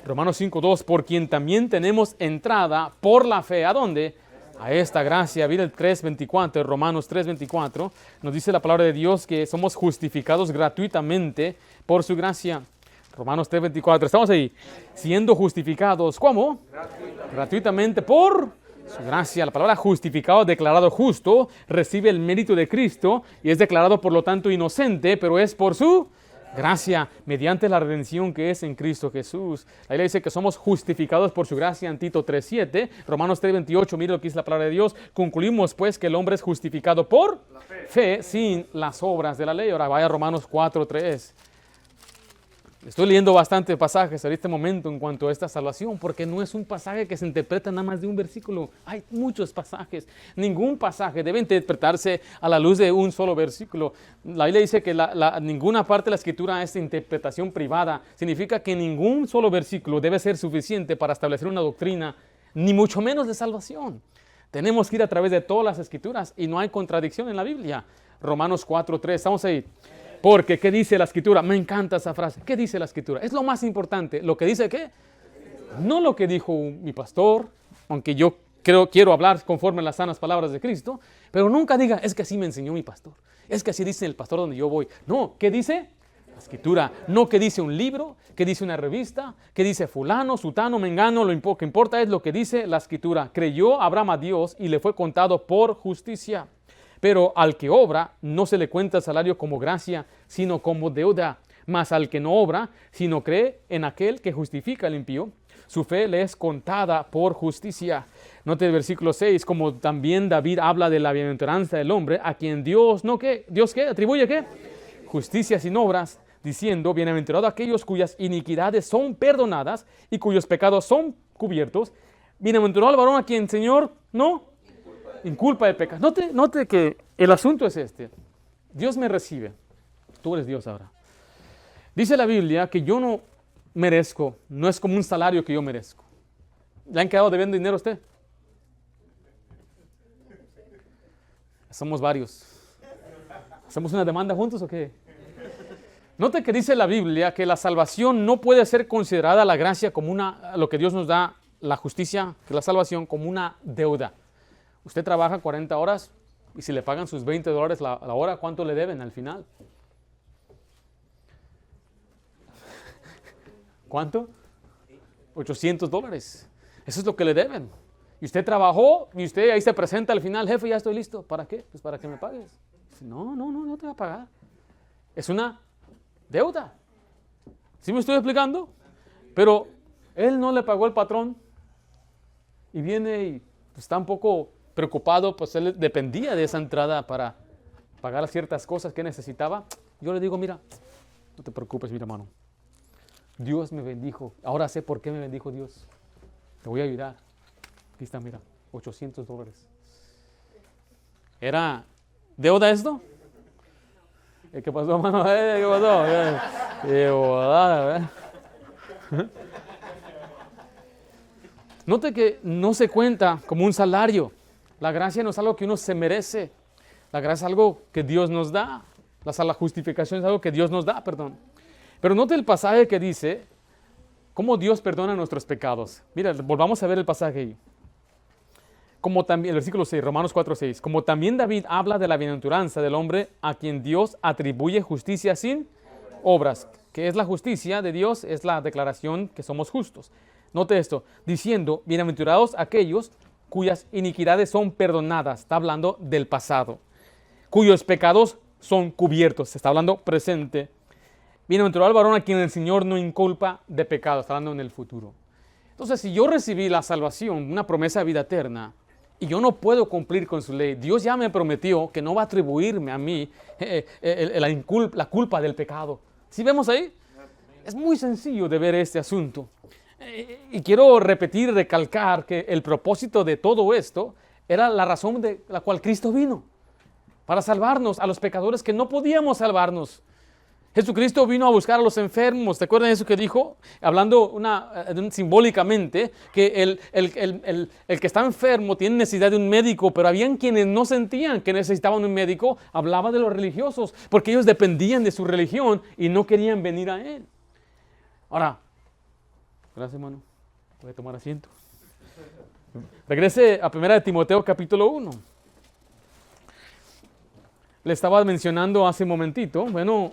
Romanos 5:2, por quien también tenemos entrada por la fe. ¿A dónde? A esta gracia. Mira el 3:24, Romanos 3:24. Nos dice la palabra de Dios que somos justificados gratuitamente por su gracia. Romanos 3:24. ¿Estamos ahí? Siendo justificados, ¿cómo? Gratuitamente por su gracia. La palabra justificado, declarado justo, recibe el mérito de Cristo y es declarado por lo tanto inocente, pero es por su gracia, mediante la redención que es en Cristo Jesús. La Biblia dice que somos justificados por su gracia en Tito 3:7, Romanos 3:28, mira lo que dice la palabra de Dios. Concluimos pues que el hombre es justificado por fe sin las obras de la ley. Ahora vaya a Romanos 4:3. Estoy leyendo bastantes pasajes en este momento en cuanto a esta salvación, porque no es un pasaje que se interpreta nada más de un versículo. Hay muchos pasajes. Ningún pasaje debe interpretarse a la luz de un solo versículo. La Biblia dice que ninguna parte de la Escritura es interpretación privada. Significa que ningún solo versículo debe ser suficiente para establecer una doctrina, ni mucho menos de salvación. Tenemos que ir a través de todas las Escrituras y no hay contradicción en la Biblia. Romanos 4:3, estamos ahí. Porque, ¿qué dice la Escritura? Me encanta esa frase. ¿Qué dice la Escritura? Es lo más importante. ¿Lo que dice qué? No lo que dijo mi pastor, aunque yo quiero hablar conforme a las sanas palabras de Cristo, pero nunca diga, es que así me enseñó mi pastor. Es que así dice el pastor donde yo voy. No, ¿qué dice? La Escritura. No que dice un libro, que dice una revista, que dice fulano, sutano, mengano. Lo que importa es lo que dice la Escritura. Creyó Abraham a Dios y le fue contado por justicia. Pero al que obra no se le cuenta el salario como gracia, sino como deuda. Mas al que no obra, sino cree en aquel que justifica al impío, su fe le es contada por justicia. Note el versículo 6, como también David habla de la bienaventuranza del hombre, a quien Dios, ¿no qué? ¿Dios qué? ¿Atribuye qué? Justicia sin obras, diciendo, bienaventurado aquellos cuyas iniquidades son perdonadas y cuyos pecados son cubiertos. Bienaventurado el varón a quien, Señor, no inculpa de pecado. Note que el asunto es este. Dios me recibe. Tú eres Dios ahora. Dice la Biblia que yo no merezco, no es como un salario que yo merezco. ¿Le han quedado debiendo dinero a usted? Somos varios. ¿Hacemos una demanda juntos o qué? Note que dice la Biblia que la salvación no puede ser considerada la gracia como lo que Dios nos da, la justicia, que la salvación, como una deuda. Usted trabaja 40 horas y si le pagan sus $20 la hora, ¿cuánto le deben al final? ¿Cuánto? $800. Eso es lo que le deben. Y usted trabajó y usted ahí se presenta al final, jefe, ya estoy listo. ¿Para qué? Pues para que me pagues. No te va a pagar. Es una deuda. ¿Sí me estoy explicando? Pero él no le pagó al patrón y viene y está un poco preocupado, pues él dependía de esa entrada para pagar ciertas cosas que necesitaba. Yo le digo, mira, no te preocupes, mi hermano. Dios me bendijo. Ahora sé por qué me bendijo Dios. Te voy a ayudar. Aquí está, mira, $800. ¿Era deuda esto? ¿Qué pasó, hermano? ¿Qué pasó? Qué volada, ¿verdad? Note que no se cuenta como un salario. La gracia no es algo que uno se merece. La gracia es algo que Dios nos da. La justificación es algo que Dios nos da, perdón. Pero note el pasaje que dice cómo Dios perdona nuestros pecados. Mira, volvamos a ver el pasaje ahí. Como también, el versículo 6, Romanos 4:6. Como también David habla de la bienaventuranza del hombre a quien Dios atribuye justicia sin obras. ¿Qué es la justicia de Dios? Es la declaración que somos justos. Note esto, diciendo, bienaventurados aquellos cuyas iniquidades son perdonadas. Está hablando del pasado. Cuyos pecados son cubiertos. Se está hablando presente. Bienaventurado el varón a quien el Señor no inculpa de pecado. Está hablando en el futuro. Entonces, si yo recibí la salvación, una promesa de vida eterna, y yo no puedo cumplir con su ley, Dios ya me prometió que no va a atribuirme a mí la culpa del pecado. ¿Sí vemos ahí? Es muy sencillo de ver este asunto. Y quiero repetir, recalcar que el propósito de todo esto era la razón de la cual Cristo vino. Para salvarnos a los pecadores que no podíamos salvarnos. Jesucristo vino a buscar a los enfermos. ¿Te acuerdan de eso que dijo? Hablando simbólicamente, que el que está enfermo tiene necesidad de un médico, pero habían quienes no sentían que necesitaban un médico. Hablaba de los religiosos, porque ellos dependían de su religión y no querían venir a Él. Ahora, gracias, hermano. Voy a tomar asiento. Regrese a 1 Timoteo capítulo 1. Le estaba mencionando hace un momentito, bueno,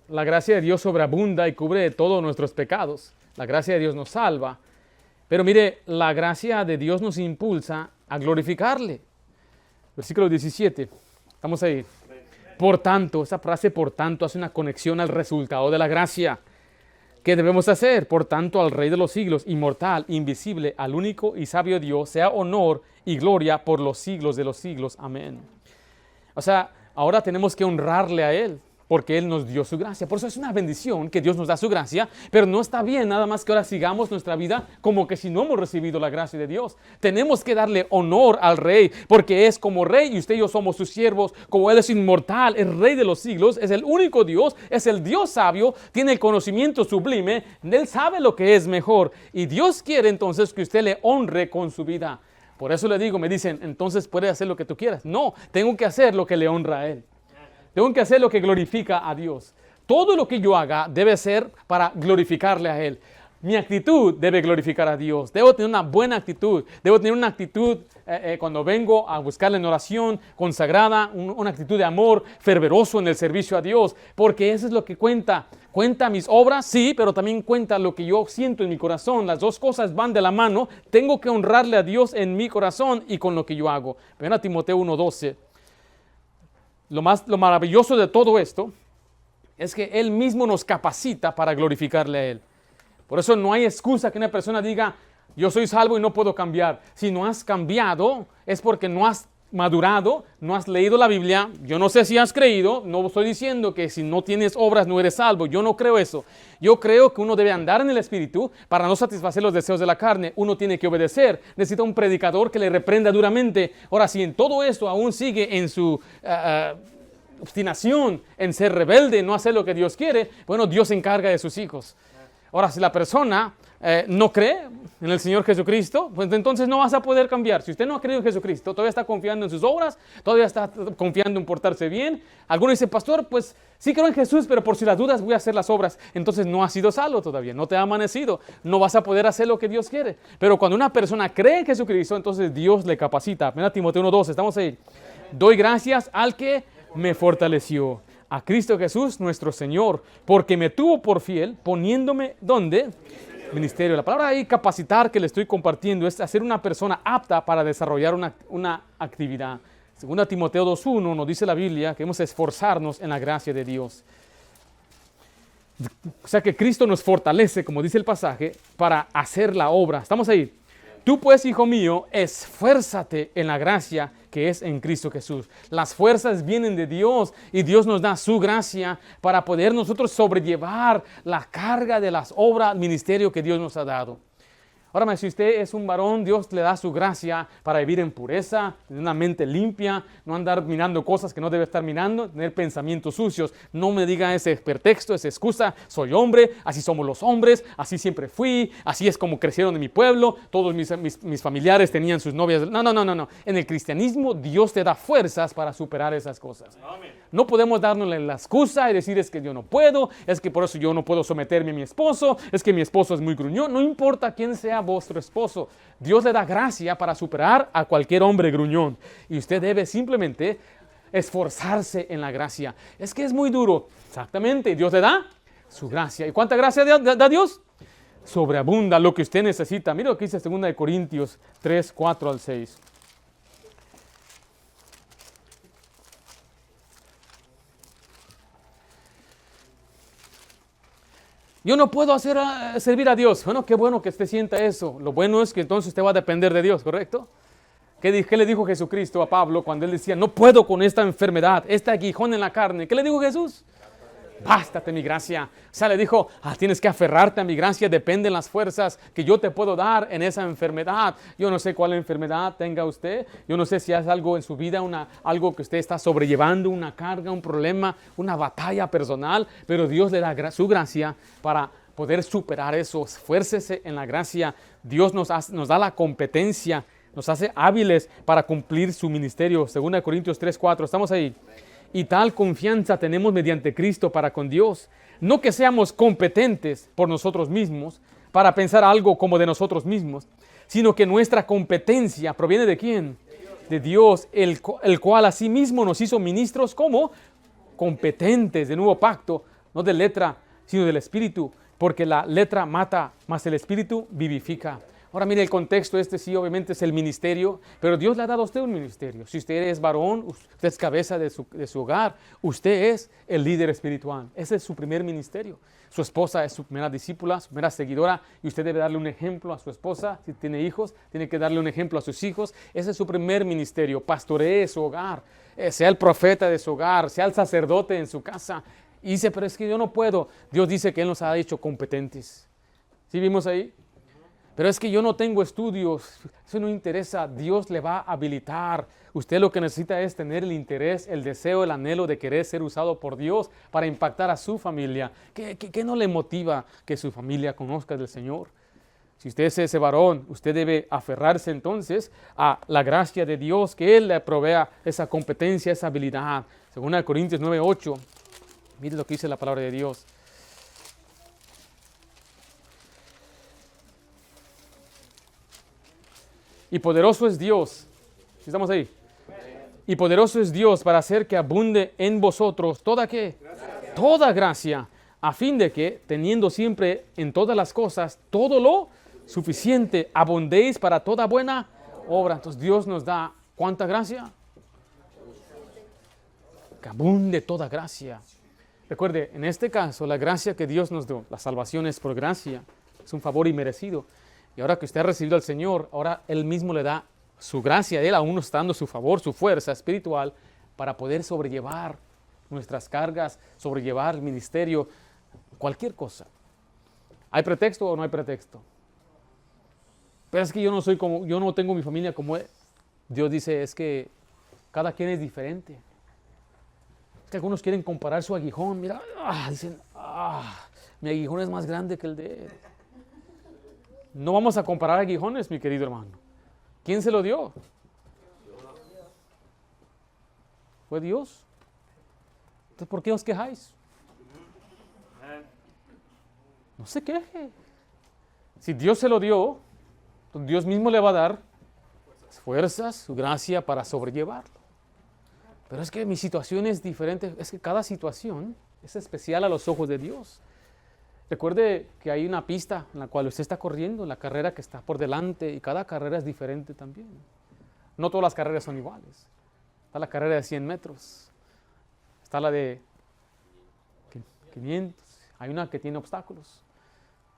la gracia de Dios sobreabunda y cubre todos nuestros pecados. La gracia de Dios nos salva. Pero mire, la gracia de Dios nos impulsa a glorificarle. Versículo 17. Estamos ahí. Por tanto, esa frase por tanto hace una conexión al resultado de la gracia. ¿Qué debemos hacer? Por tanto, al Rey de los siglos, inmortal, invisible, al único y sabio Dios, sea honor y gloria por los siglos de los siglos. Amén. O sea, ahora tenemos que honrarle a Él, porque Él nos dio su gracia. Por eso es una bendición que Dios nos da su gracia, pero no está bien nada más que ahora sigamos nuestra vida como que si no hemos recibido la gracia de Dios. Tenemos que darle honor al Rey, porque es como Rey y usted y yo somos sus siervos. Como Él es inmortal, es Rey de los siglos, es el único Dios, es el Dios sabio, tiene el conocimiento sublime, Él sabe lo que es mejor. Y Dios quiere entonces que usted le honre con su vida. Por eso le digo, me dicen, entonces puedes hacer lo que tú quieras. No, tengo que hacer lo que le honra a Él. Tengo que hacer lo que glorifica a Dios. Todo lo que yo haga debe ser para glorificarle a Él. Mi actitud debe glorificar a Dios. Debo tener una buena actitud. Debo tener una actitud cuando vengo a buscarle en oración, consagrada, una actitud de amor, fervoroso en el servicio a Dios. Porque eso es lo que cuenta. Cuenta mis obras, sí, pero también cuenta lo que yo siento en mi corazón. Las dos cosas van de la mano. Tengo que honrarle a Dios en mi corazón y con lo que yo hago. Ven a Timoteo 1:12. Lo maravilloso de todo esto es que Él mismo nos capacita para glorificarle a Él. Por eso no hay excusa que una persona diga, yo soy salvo y no puedo cambiar. Si no has cambiado, es porque no has madurado, no has leído la Biblia. Yo no sé si has creído, no estoy diciendo que si no tienes obras no eres salvo. Yo no creo eso. Yo creo que uno debe andar en el Espíritu para no satisfacer los deseos de la carne. Uno tiene que obedecer. Necesita un predicador que le reprenda duramente. Ahora, si en todo esto aún sigue en su obstinación, en ser rebelde, no hacer lo que Dios quiere, bueno, Dios se encarga de sus hijos. Ahora, si la persona no cree en el Señor Jesucristo, pues entonces no vas a poder cambiar. Si usted no ha creído en Jesucristo, todavía está confiando en sus obras, todavía está confiando en portarse bien. Algunos dicen, pastor, pues sí creo en Jesús, pero por si las dudas voy a hacer las obras. Entonces no has sido salvo todavía, no te ha amanecido, no vas a poder hacer lo que Dios quiere. Pero cuando una persona cree en Jesucristo, entonces Dios le capacita. Mira Timoteo 1:12, estamos ahí. Doy gracias al que me fortaleció, a Cristo Jesús nuestro Señor, porque me tuvo por fiel, poniéndome, ¿dónde? Ministerio. La palabra ahí, capacitar, que le estoy compartiendo, es hacer una persona apta para desarrollar una actividad. Según Timoteo 2:1 nos dice la Biblia que debemos esforzarnos en la gracia de Dios. O sea que Cristo nos fortalece, como dice el pasaje, para hacer la obra. ¿Estamos ahí? Tú pues, hijo mío, esfuérzate en la gracia que es en Cristo Jesús. Las fuerzas vienen de Dios y Dios nos da su gracia para poder nosotros sobrellevar la carga de las obras, ministerio que Dios nos ha dado. Ahora, si usted es un varón, Dios le da su gracia para vivir en pureza, tener una mente limpia, no andar mirando cosas que no debe estar mirando, tener pensamientos sucios. No me diga ese pretexto, esa excusa. Soy hombre, así somos los hombres, así siempre fui, así es como crecieron en mi pueblo, todos mis familiares tenían sus novias. No. En el cristianismo, Dios te da fuerzas para superar esas cosas. No podemos darnos la excusa y decir es que yo no puedo, es que por eso yo no puedo someterme a mi esposo, es que mi esposo es muy gruñón. No importa quién sea vuestro esposo, Dios le da gracia para superar a cualquier hombre gruñón. Y usted debe simplemente esforzarse en la gracia. Es que es muy duro. Exactamente, Dios le da su gracia. ¿Y cuánta gracia da Dios? Sobreabunda lo que usted necesita. Mira lo que dice 2 Corintios 3, 4 al 6. Yo no puedo servir a Dios. Bueno, qué bueno que usted sienta eso. Lo bueno es que entonces usted va a depender de Dios, ¿correcto? ¿Qué le dijo Jesucristo a Pablo cuando él decía, no puedo con esta enfermedad, este aguijón en la carne? ¿Qué le dijo Jesús? Bástate mi gracia. O sea, le dijo, tienes que aferrarte a mi gracia, dependen las fuerzas que yo te puedo dar en esa enfermedad. Yo no sé cuál enfermedad tenga usted, yo no sé si es algo en su vida, algo que usted está sobrellevando, una carga, un problema, una batalla personal, pero Dios le da su gracia para poder superar eso. Esfuércese en la gracia. Dios nos da la competencia, nos hace hábiles para cumplir su ministerio. 2 Corintios 3, 4, estamos ahí. Y tal confianza tenemos mediante Cristo para con Dios. No que seamos competentes por nosotros mismos para pensar algo como de nosotros mismos, sino que nuestra competencia proviene ¿de quién? De Dios, el cual asimismo nos hizo ministros como competentes de nuevo pacto, no de letra, sino del Espíritu, porque la letra mata, mas el Espíritu vivifica. Ahora mire el contexto, sí obviamente es el ministerio, pero Dios le ha dado a usted un ministerio. Si usted es varón, usted es cabeza de su hogar, usted es el líder espiritual. Ese es su primer ministerio. Su esposa es su primera discípula, su primera seguidora, y usted debe darle un ejemplo a su esposa. Si tiene hijos, tiene que darle un ejemplo a sus hijos. Ese es su primer ministerio. Pastoree su hogar, sea el profeta de su hogar, sea el sacerdote en su casa. Y dice, pero es que yo no puedo. Dios dice que Él nos ha hecho competentes. ¿Sí vimos ahí? Pero es que yo no tengo estudios, eso no interesa, Dios le va a habilitar. Usted lo que necesita es tener el interés, el deseo, el anhelo de querer ser usado por Dios para impactar a su familia. ¿Qué no le motiva que su familia conozca del Señor? Si usted es ese varón, usted debe aferrarse entonces a la gracia de Dios, que Él le provea esa competencia, esa habilidad. 2 Corintios 9, 8, mire lo que dice la palabra de Dios. Y poderoso es Dios. ¿Estamos ahí? Y poderoso es Dios para hacer que abunde en vosotros toda ¿qué? Toda gracia, a fin de que, teniendo siempre en todas las cosas todo lo suficiente, abundéis para toda buena obra. Entonces Dios nos da ¿cuánta gracia? Que abunde toda gracia. Recuerde, en este caso, la gracia que Dios nos dio, la salvación es por gracia, es un favor inmerecido. Y ahora que usted ha recibido al Señor, ahora Él mismo le da su gracia, Él aún nos está dando su favor, su fuerza espiritual para poder sobrellevar nuestras cargas, sobrellevar el ministerio, cualquier cosa. ¿Hay pretexto o no hay pretexto? Pero es que yo no tengo mi familia como Él. Dios dice, es que cada quien es diferente. Es que algunos quieren comparar su aguijón, mira, dicen, mi aguijón es más grande que el de Él. No vamos a comparar aguijones, mi querido hermano. ¿Quién se lo dio? Fue Dios. Entonces, ¿por qué os quejáis? No se queje. Si Dios se lo dio, entonces Dios mismo le va a dar fuerzas, su gracia para sobrellevarlo. Pero es que mi situación es diferente. Es que cada situación es especial a los ojos de Dios. Recuerde que hay una pista en la cual usted está corriendo, en la carrera que está por delante, y cada carrera es diferente también. No todas las carreras son iguales. Está la carrera de 100 metros, está la de 500, hay una que tiene obstáculos,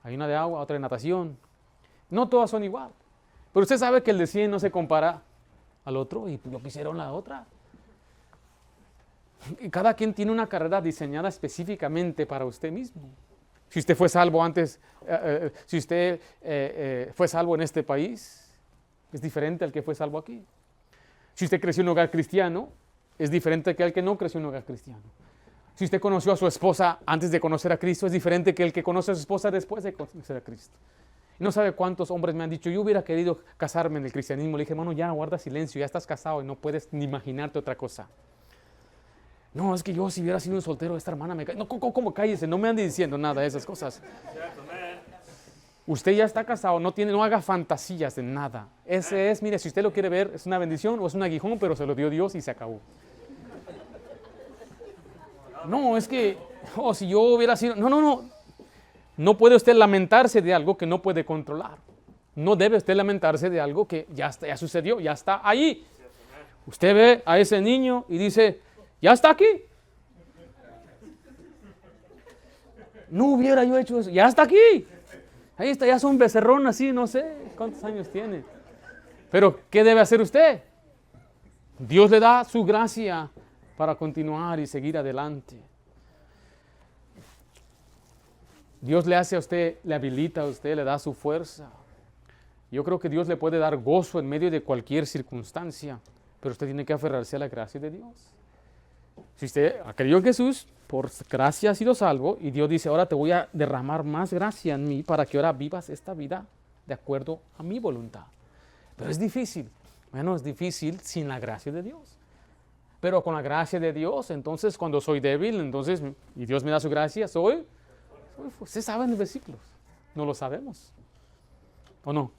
hay una de agua, otra de natación. No todas son igual, pero usted sabe que el de 100 no se compara al otro, y lo que hicieron la otra. Y cada quien tiene una carrera diseñada específicamente para usted mismo. Si usted fue salvo antes, si usted fue salvo en este país, es diferente al que fue salvo aquí. Si usted creció en un hogar cristiano, es diferente que el que no creció en un hogar cristiano. Si usted conoció a su esposa antes de conocer a Cristo, es diferente que el que conoce a su esposa después de conocer a Cristo. Y no sabe cuántos hombres me han dicho, yo hubiera querido casarme en el cristianismo. Le dije, hermano, ya guarda silencio, ya estás casado y no puedes ni imaginarte otra cosa. No, es que yo si hubiera sido un soltero, esta hermana me cae. No, ¿cómo cállese? No me ande diciendo nada de esas cosas. Usted ya está casado, no haga fantasías de nada. Ese es, mire, si usted lo quiere ver, es una bendición o es un aguijón, pero se lo dio Dios y se acabó. No, es que, si yo hubiera sido... No. No puede usted lamentarse de algo que no puede controlar. No debe usted lamentarse de algo que ya sucedió, ya está ahí. Usted ve a ese niño y dice, ya está aquí. No hubiera yo hecho eso, ya está aquí. Ahí está, ya es un becerrón así, no sé cuántos años tiene. Pero, ¿qué debe hacer usted? Dios le da su gracia para continuar y seguir adelante. Dios le hace a usted, le habilita a usted, le da su fuerza. Yo creo que Dios le puede dar gozo en medio de cualquier circunstancia, pero usted tiene que aferrarse a la gracia de Dios. Si usted ha creído en Jesús, por gracia ha sido salvo, y Dios dice, ahora te voy a derramar más gracia en mí para que ahora vivas esta vida de acuerdo a mi voluntad. Pero es difícil. Bueno, es difícil sin la gracia de Dios. Pero con la gracia de Dios, entonces cuando soy débil, entonces, y Dios me da su gracia, usted sabe en los versículos, no lo sabemos, ¿o no?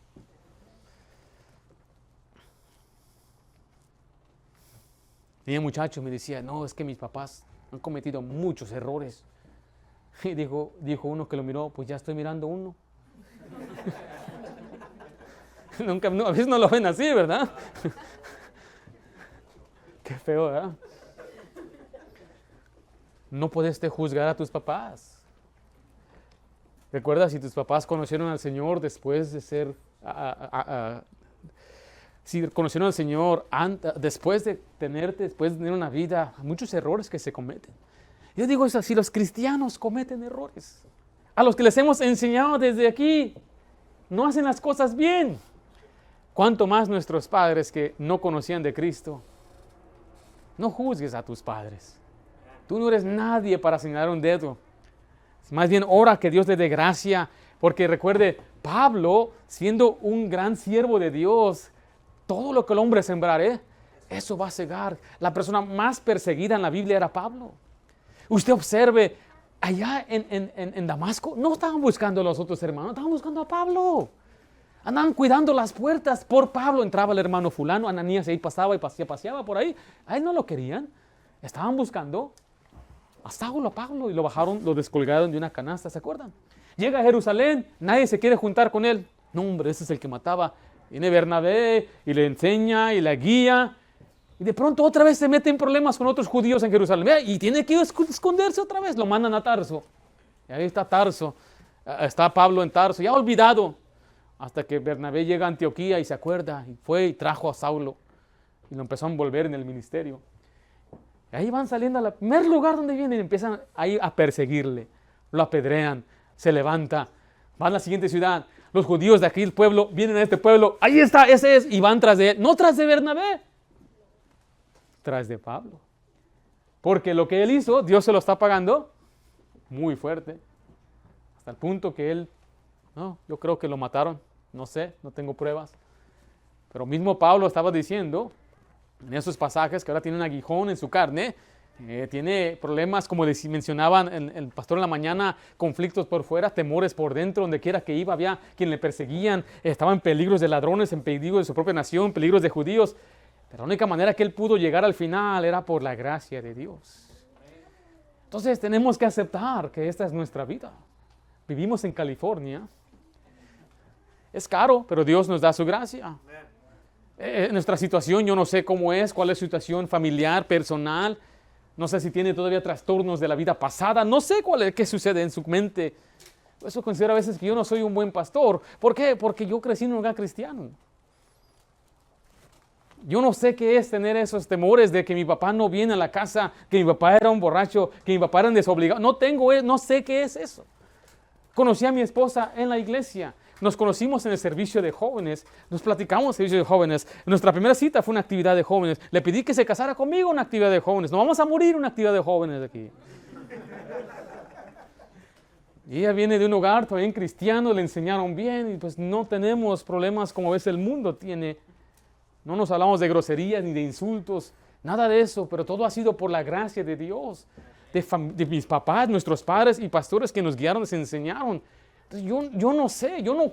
Y el muchacho me decía, no, es que mis papás han cometido muchos errores. Y dijo uno que lo miró, pues ya estoy mirando uno. A veces no lo ven así, ¿verdad? Qué feo, ¿verdad? No puedes juzgar a tus papás. Recuerda, si tus papás conocieron al Señor después de ser, si conocieron al Señor después de tener una vida, muchos errores que se cometen. Yo digo eso, si los cristianos cometen errores, a los que les hemos enseñado desde aquí, no hacen las cosas bien, ¿cuánto más nuestros padres que no conocían de Cristo? No juzgues a tus padres. Tú no eres nadie para señalar un dedo. Más bien ora que Dios le dé gracia, porque recuerde, Pablo, siendo un gran siervo de Dios, todo lo que el hombre sembrare, eso va a cegar. La persona más perseguida en la Biblia era Pablo. Usted observe, allá en Damasco, no estaban buscando a los otros hermanos, estaban buscando a Pablo. Andaban cuidando las puertas por Pablo. Entraba el hermano fulano, Ananías ahí pasaba y paseaba por ahí. A él no lo querían, estaban buscando a Saulo, a Pablo, y lo bajaron, lo descolgaron de una canasta, ¿se acuerdan? Llega a Jerusalén, nadie se quiere juntar con él. No, hombre, ese es el que mataba. Viene Bernabé y le enseña y la guía. Y de pronto otra vez se mete en problemas con otros judíos en Jerusalén. Y tiene que esconderse otra vez. Lo mandan a Tarso. Y ahí está Tarso. Está Pablo en Tarso, ya olvidado. Hasta que Bernabé llega a Antioquía y se acuerda. Y fue y trajo a Saulo. Y lo empezó a envolver en el ministerio. Y ahí van saliendo al primer lugar donde vienen y empiezan ahí a perseguirle. Lo apedrean, se levanta, van a la siguiente ciudad. Los judíos de aquí del pueblo vienen a este pueblo. Ahí está, ese es. Y van tras de él. No tras de Bernabé, tras de Pablo. Porque lo que él hizo, Dios se lo está pagando muy fuerte. Hasta el punto que él, yo creo que lo mataron. No sé, no tengo pruebas. Pero mismo Pablo estaba diciendo en esos pasajes que ahora tiene un aguijón en su carne, tiene problemas, como mencionaban el pastor en la mañana, conflictos por fuera, temores por dentro, donde quiera que iba había quien le perseguían, estaba en peligros de ladrones, en peligros de su propia nación, peligros de judíos, pero la única manera que él pudo llegar al final era por la gracia de Dios. Entonces tenemos que aceptar que esta es nuestra vida. Vivimos en California, es caro, pero Dios nos da su gracia. Nuestra situación, yo no sé cómo es, cuál es su situación familiar, personal. No sé si tiene todavía trastornos de la vida pasada. No sé qué sucede en su mente. Eso considero a veces que yo no soy un buen pastor. ¿Por qué? Porque yo crecí en un hogar cristiano. Yo no sé qué es tener esos temores de que mi papá no viene a la casa, que mi papá era un borracho, que mi papá era un desobligado. No sé qué es eso. Conocí a mi esposa en la iglesia. Nos conocimos en el servicio de jóvenes. Nos platicamos en el servicio de jóvenes. Nuestra primera cita fue una actividad de jóvenes. Le pedí que se casara conmigo en una actividad de jóvenes. No vamos a morir en una actividad de jóvenes aquí. Y ella viene de un hogar también cristiano, le enseñaron bien y pues no tenemos problemas como a veces el mundo tiene. No nos hablamos de groserías ni de insultos, nada de eso, pero todo ha sido por la gracia de Dios, de mis papás, nuestros padres y pastores que nos guiaron, nos enseñaron. Entonces, yo no sé, yo no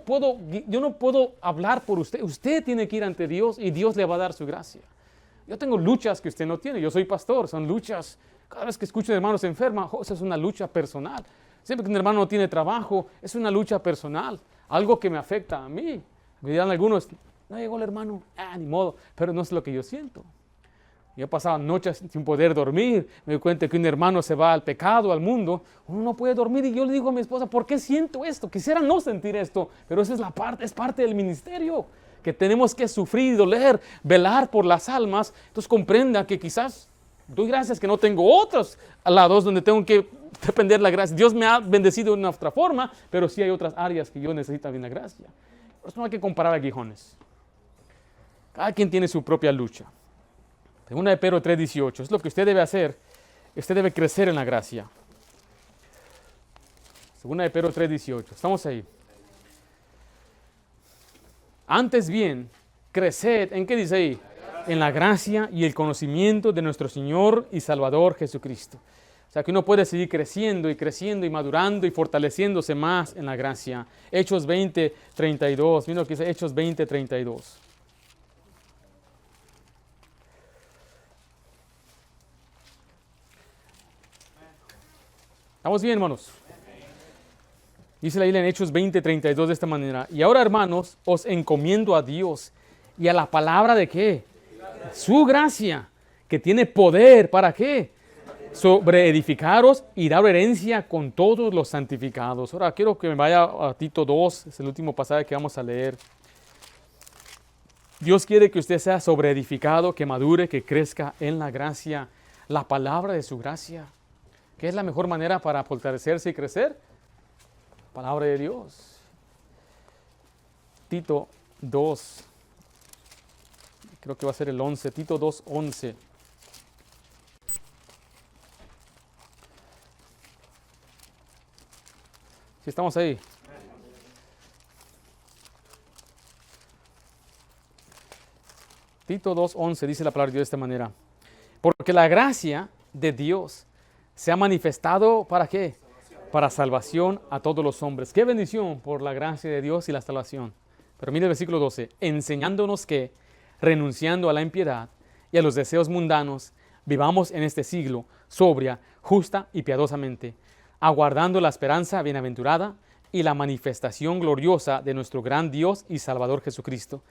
puedo hablar por usted. Usted tiene que ir ante Dios y Dios le va a dar su gracia. Yo tengo luchas que usted no tiene, yo soy pastor, son luchas. Cada vez que escucho a un hermano se enferma, esa es una lucha personal. Siempre que un hermano no tiene trabajo, es una lucha personal, algo que me afecta a mí. Me dirán algunos, no llegó el hermano, ni modo, pero no es lo que yo siento. Yo pasaba noches sin poder dormir, me doy cuenta que un hermano se va al pecado, al mundo, uno no puede dormir y yo le digo a mi esposa, ¿por qué siento esto? Quisiera no sentir esto, pero esa es parte del ministerio, que tenemos que sufrir y doler, velar por las almas. Entonces comprenda que quizás doy gracias que no tengo otros lados donde tengo que depender de la gracia. Dios me ha bendecido de una otra forma, pero sí hay otras áreas que yo necesito también la gracia. Por eso no hay que comparar aguijones. Cada quien tiene su propia lucha. Segunda de Pedro 3:18, es lo que usted debe hacer. Usted debe crecer en la gracia. Segunda de Pedro 3:18, estamos ahí. Antes bien, creced, ¿en qué dice ahí? En la gracia y el conocimiento de nuestro Señor y Salvador Jesucristo. O sea que uno puede seguir creciendo y madurando y fortaleciéndose más en la gracia. Hechos 20:32, mira lo que dice Hechos 20:32. ¿Estamos bien, hermanos? Dice la Biblia en Hechos 20:32 de esta manera. Y ahora, hermanos, os encomiendo a Dios y a la palabra de ¿qué? Su gracia, que tiene poder, ¿para qué? Sobre edificaros y dar herencia con todos los santificados. Ahora quiero que me vaya a Tito 2, es el último pasaje que vamos a leer. Dios quiere que usted sea sobreedificado, que madure, que crezca en la gracia, la palabra de su gracia. ¿Qué es la mejor manera para fortalecerse y crecer? Palabra de Dios. Tito 2, creo que va a ser el 11, Tito 2:11. ¿Sí estamos ahí? Tito 2:11 dice la palabra de Dios de esta manera. Porque la gracia de Dios se ha manifestado, ¿para qué? Para salvación a todos los hombres. ¡Qué bendición por la gracia de Dios y la salvación! Pero mire el versículo 12. Enseñándonos que, renunciando a la impiedad y a los deseos mundanos, vivamos en este siglo sobria, justa y piadosamente, aguardando la esperanza bienaventurada y la manifestación gloriosa de nuestro gran Dios y Salvador Jesucristo,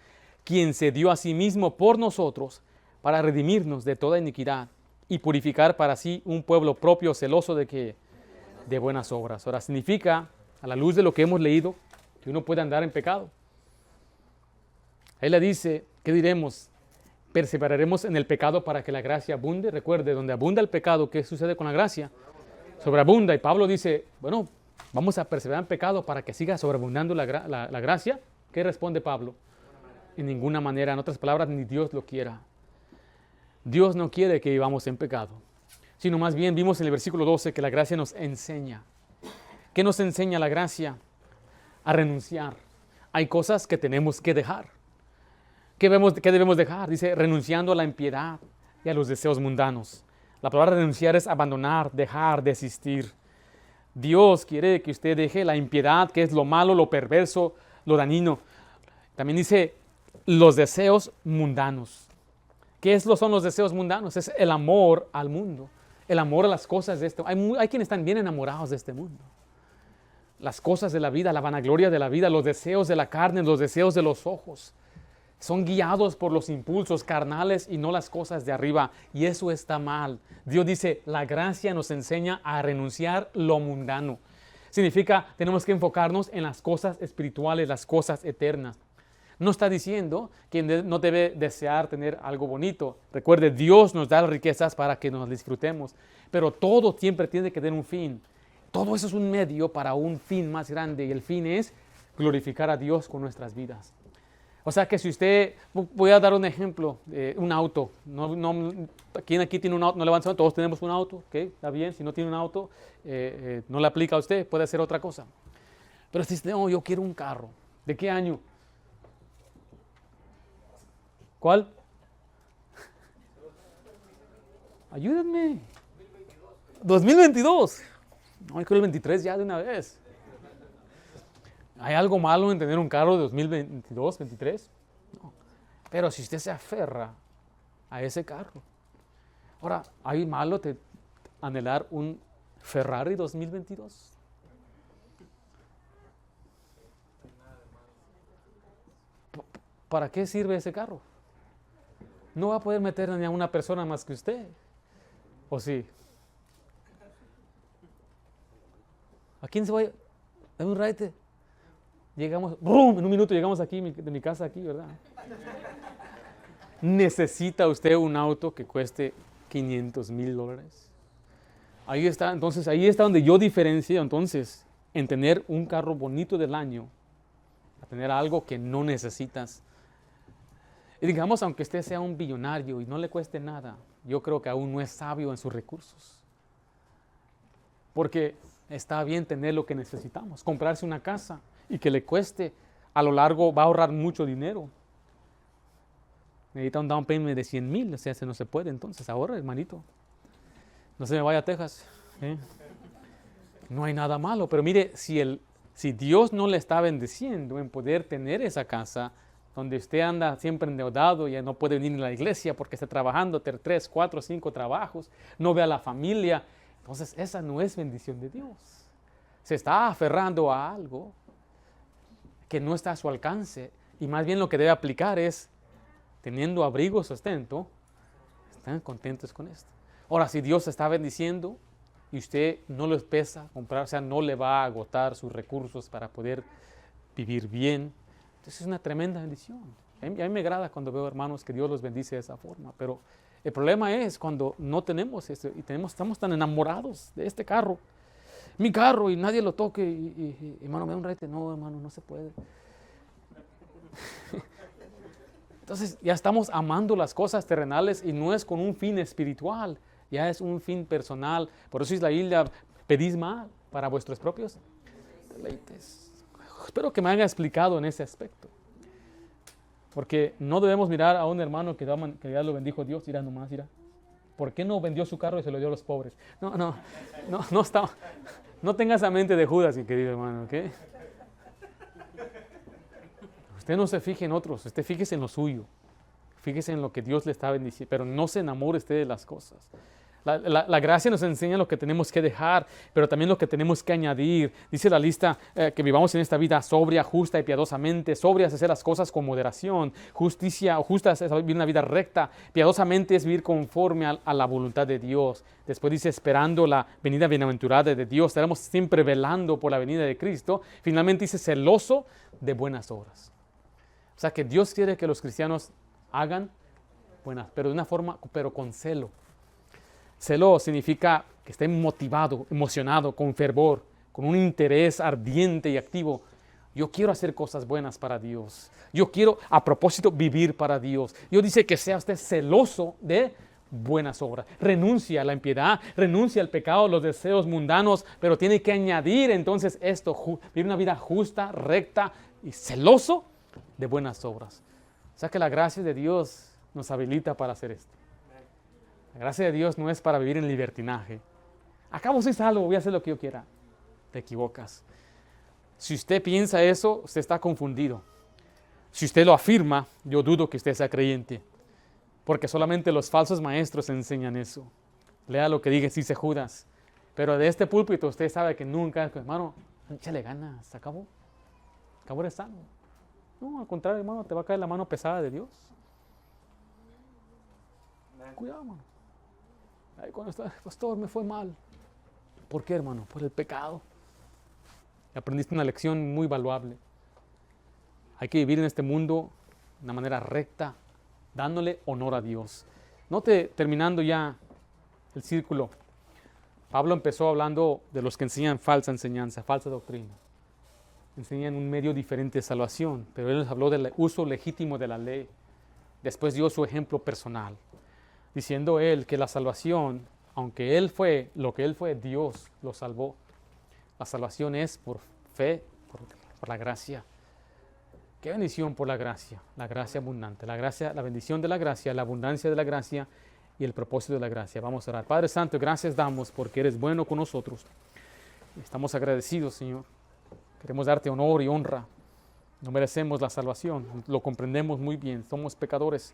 quien se dio a sí mismo por nosotros para redimirnos de toda iniquidad y purificar para sí un pueblo propio celoso de ¿qué? De buenas obras. Ahora significa, a la luz de lo que hemos leído, que uno puede andar en pecado. Ahí le dice, ¿qué diremos? ¿Perseveraremos en el pecado para que la gracia abunde? Recuerde, donde abunda el pecado, ¿qué sucede con la gracia? Sobreabunda. Y Pablo dice, bueno, vamos a perseverar en pecado para que siga sobreabundando la gracia. ¿Qué responde Pablo? En ninguna manera, en otras palabras, ni Dios lo quiera. Dios no quiere que vivamos en pecado, sino más bien vimos en el versículo 12 que la gracia nos enseña. ¿Qué nos enseña la gracia? A renunciar. Hay cosas que tenemos que dejar. ¿Qué debemos dejar? Dice, renunciando a la impiedad y a los deseos mundanos. La palabra renunciar es abandonar, dejar, desistir. Dios quiere que usted deje la impiedad, que es lo malo, lo perverso, lo dañino. También dice, los deseos mundanos. ¿Qué son los deseos mundanos? Es el amor al mundo, el amor a las cosas de este mundo. Hay quienes están bien enamorados de este mundo. Las cosas de la vida, la vanagloria de la vida, los deseos de la carne, los deseos de los ojos. Son guiados por los impulsos carnales y no las cosas de arriba. Y eso está mal. Dios dice, la gracia nos enseña a renunciar lo mundano. Significa, tenemos que enfocarnos en las cosas espirituales, las cosas eternas. No está diciendo que no debe desear tener algo bonito. Recuerde, Dios nos da las riquezas para que nos disfrutemos. Pero todo siempre tiene que tener un fin. todo eso es un medio para un fin más grande y el fin es glorificar a Dios con nuestras vidas. O sea que si usted, voy a dar un ejemplo, un auto, ¿quién aquí tiene un auto? No levanta la mano, todos tenemos un auto, ¿ok? Está bien, si no tiene un auto, no le aplica a usted, puede hacer otra cosa. Pero si dice, no, yo quiero un carro, ¿de qué año? ¿Cuál? Ayúdenme. 2022. No, yo quiero el 23 ya de una vez. ¿Hay algo malo en tener un carro de 2022, 23? No. Pero si usted se aferra a ese carro. Ahora, ¿hay malo anhelar un Ferrari 2022? ¿Para qué sirve ese carro? No va a poder meter ni a una persona más que usted. ¿O sí? ¿A quién se va a...? Dame un raite. Llegamos, ¡brum! En un minuto llegamos aquí, de mi casa aquí, ¿verdad? ¿Necesita usted un auto que cueste $500,000? Ahí está, entonces, ahí está donde yo diferencio, entonces, en tener un carro bonito del año, a tener algo que no necesitas. Y digamos, aunque usted sea un billonario y no le cueste nada, yo creo que aún no es sabio en sus recursos. Porque está bien tener lo que necesitamos, comprarse una casa y que le cueste, a lo largo va a ahorrar mucho dinero. Necesita un down payment de 100,000, o sea, no se puede, entonces ahorra, hermanito. No se me vaya a Texas. No hay nada malo, pero mire, si Dios no le está bendeciendo en poder tener esa casa, donde usted anda siempre endeudado, ya no puede venir a la iglesia porque está trabajando 3, 4, 5 trabajos, no ve a la familia, entonces esa no es bendición de Dios. Se está aferrando a algo que no está a su alcance y más bien lo que debe aplicar es, teniendo abrigo, sustento, están contentos con esto. Ahora, si Dios está bendiciendo y usted no les pesa comprar, o sea, no le va a agotar sus recursos para poder vivir bien, entonces es una tremenda bendición. A mí me agrada cuando veo hermanos que Dios los bendice de esa forma, pero el problema es cuando no tenemos eso y estamos tan enamorados de este carro, mi carro, y nadie lo toque, y hermano, me da un rete. No, hermano, no se puede. Entonces ya estamos amando las cosas terrenales y no es con un fin espiritual, ya es un fin personal. Por eso es la Biblia, pedís mal para vuestros propios deleites. Espero que me haya explicado en ese aspecto. Porque no debemos mirar a un hermano que ya lo bendijo Dios, mira nomás, mira. ¿Por qué no vendió su carro y se lo dio a los pobres? No tenga esa mente de Judas, mi querido hermano, ¿ok? Usted no se fije en otros, usted fíjese en lo suyo. Fíjese en lo que Dios le está bendiciendo, pero no se enamore usted de las cosas. La gracia nos enseña lo que tenemos que dejar, pero también lo que tenemos que añadir. Dice la lista que vivamos en esta vida sobria, justa y piadosamente. Sobria es hacer las cosas con moderación. Justa es vivir una vida recta. Piadosamente es vivir conforme a la voluntad de Dios. Después dice, esperando la venida bienaventurada de Dios. Estaremos siempre velando por la venida de Cristo. Finalmente dice, celoso de buenas obras. O sea que Dios quiere que los cristianos hagan buenas, pero de una forma, pero con celo. Celo significa que estén motivado, emocionado, con fervor, con un interés ardiente y activo. Yo quiero hacer cosas buenas para Dios. Yo quiero, a propósito, vivir para Dios. Dios dice que sea usted celoso de buenas obras. Renuncia a la impiedad, renuncia al pecado, los deseos mundanos, pero tiene que añadir entonces esto, vivir una vida justa, recta y celoso de buenas obras. O sea que la gracia de Dios nos habilita para hacer esto. La gracia de Dios no es para vivir en libertinaje. Acabo soy salvo, voy a hacer lo que yo quiera. Te equivocas. Si usted piensa eso, usted está confundido. Si usted lo afirma, yo dudo que usted sea creyente. Porque solamente los falsos maestros enseñan eso. Lea lo que dice Judas. Pero de este púlpito usted sabe que nunca, hermano, échale ganas, se acabó. Acabó de salvo. No, al contrario, hermano, te va a caer la mano pesada de Dios. Cuidado, hermano. Ahí cuando está, pastor, me fue mal. ¿Por qué, hermano? Por el pecado. Aprendiste una lección muy valuable. Hay que vivir en este mundo de una manera recta, dándole honor a Dios. Note, terminando ya el círculo, Pablo empezó hablando de los que enseñan falsa enseñanza, falsa doctrina. Enseñan un medio diferente de salvación, pero él les habló del uso legítimo de la ley. Después dio su ejemplo personal, diciendo él que la salvación, aunque él fue lo que él fue, Dios lo salvó. La salvación es por fe, por la gracia. Qué bendición por la gracia abundante, la bendición de la gracia, la abundancia de la gracia y el propósito de la gracia. Vamos a orar. Padre Santo, gracias damos porque eres bueno con nosotros. Estamos agradecidos, Señor. Queremos darte honor y honra. No merecemos la salvación, lo comprendemos muy bien, somos pecadores.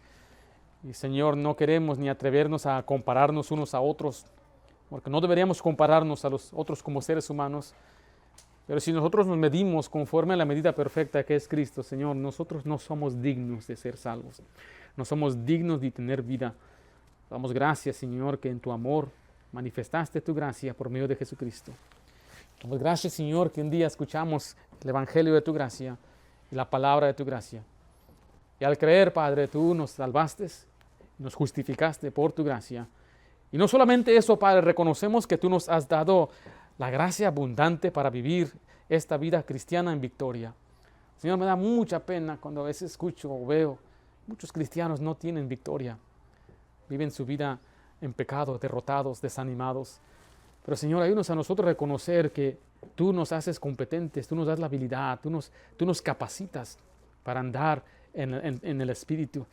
Y Señor, no queremos ni atrevernos a compararnos unos a otros, porque no deberíamos compararnos a los otros como seres humanos. Pero si nosotros nos medimos conforme a la medida perfecta que es Cristo, Señor, nosotros no somos dignos de ser salvos. No somos dignos de tener vida. Damos gracias, Señor, que en tu amor manifestaste tu gracia por medio de Jesucristo. Damos gracias, Señor, que un día escuchamos el evangelio de tu gracia y la palabra de tu gracia. Y al creer, Padre, tú nos salvaste, nos justificaste por tu gracia. Y no solamente eso, Padre, reconocemos que tú nos has dado la gracia abundante para vivir esta vida cristiana en victoria. Señor, me da mucha pena cuando a veces escucho o veo muchos cristianos no tienen victoria. Viven su vida en pecado, derrotados, desanimados. Pero Señor, ayúdanos a nosotros reconocer que tú nos haces competentes, tú nos das la habilidad, tú nos capacitas para andar en el Espíritu.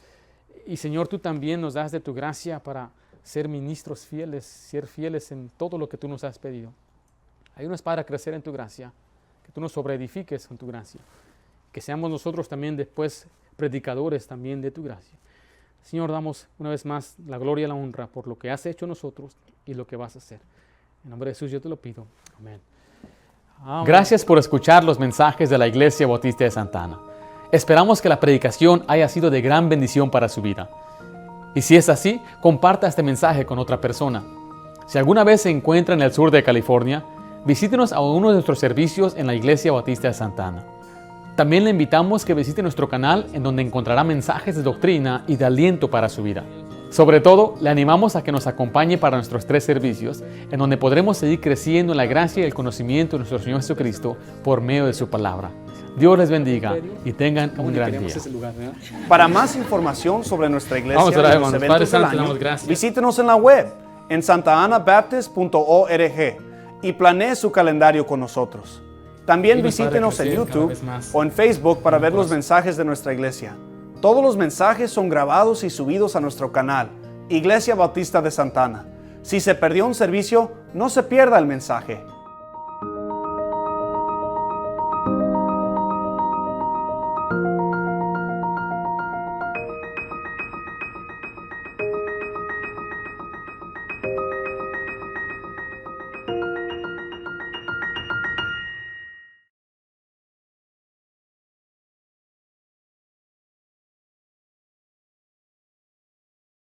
Y Señor, tú también nos das de tu gracia para ser ministros fieles, ser fieles en todo lo que tú nos has pedido. Ayúdanos para crecer en tu gracia, que tú nos sobreedifiques con tu gracia, que seamos nosotros también después predicadores también de tu gracia. Señor, damos una vez más la gloria y la honra por lo que has hecho nosotros y lo que vas a hacer. En nombre de Jesús yo te lo pido. Amén. Amén. Gracias por escuchar los mensajes de la Iglesia Bautista de Santa Ana. Esperamos que la predicación haya sido de gran bendición para su vida. Y si es así, comparta este mensaje con otra persona. Si alguna vez se encuentra en el sur de California, visítenos a uno de nuestros servicios en la Iglesia Bautista de Santa Ana. También le invitamos que visite nuestro canal en donde encontrará mensajes de doctrina y de aliento para su vida. Sobre todo, le animamos a que nos acompañe para nuestros 3 servicios, en donde podremos seguir creciendo en la gracia y el conocimiento de nuestro Señor Jesucristo por medio de su palabra. Dios les bendiga y tengan un gran día. Para más información sobre nuestra iglesia Vamos a orar, y los hermanos. eventos Padre del Santo, año, damos gracias. visítenos en la web en santaanabaptist.org y planee su calendario con nosotros. También Ayúdanos, Padre, visítenos a en crecer cada YouTube vez más. o en Facebook para ver los Corazón. mensajes de nuestra iglesia. Todos los mensajes son grabados y subidos a nuestro canal, Iglesia Bautista de Santa Ana. Si se perdió un servicio, no se pierda el mensaje.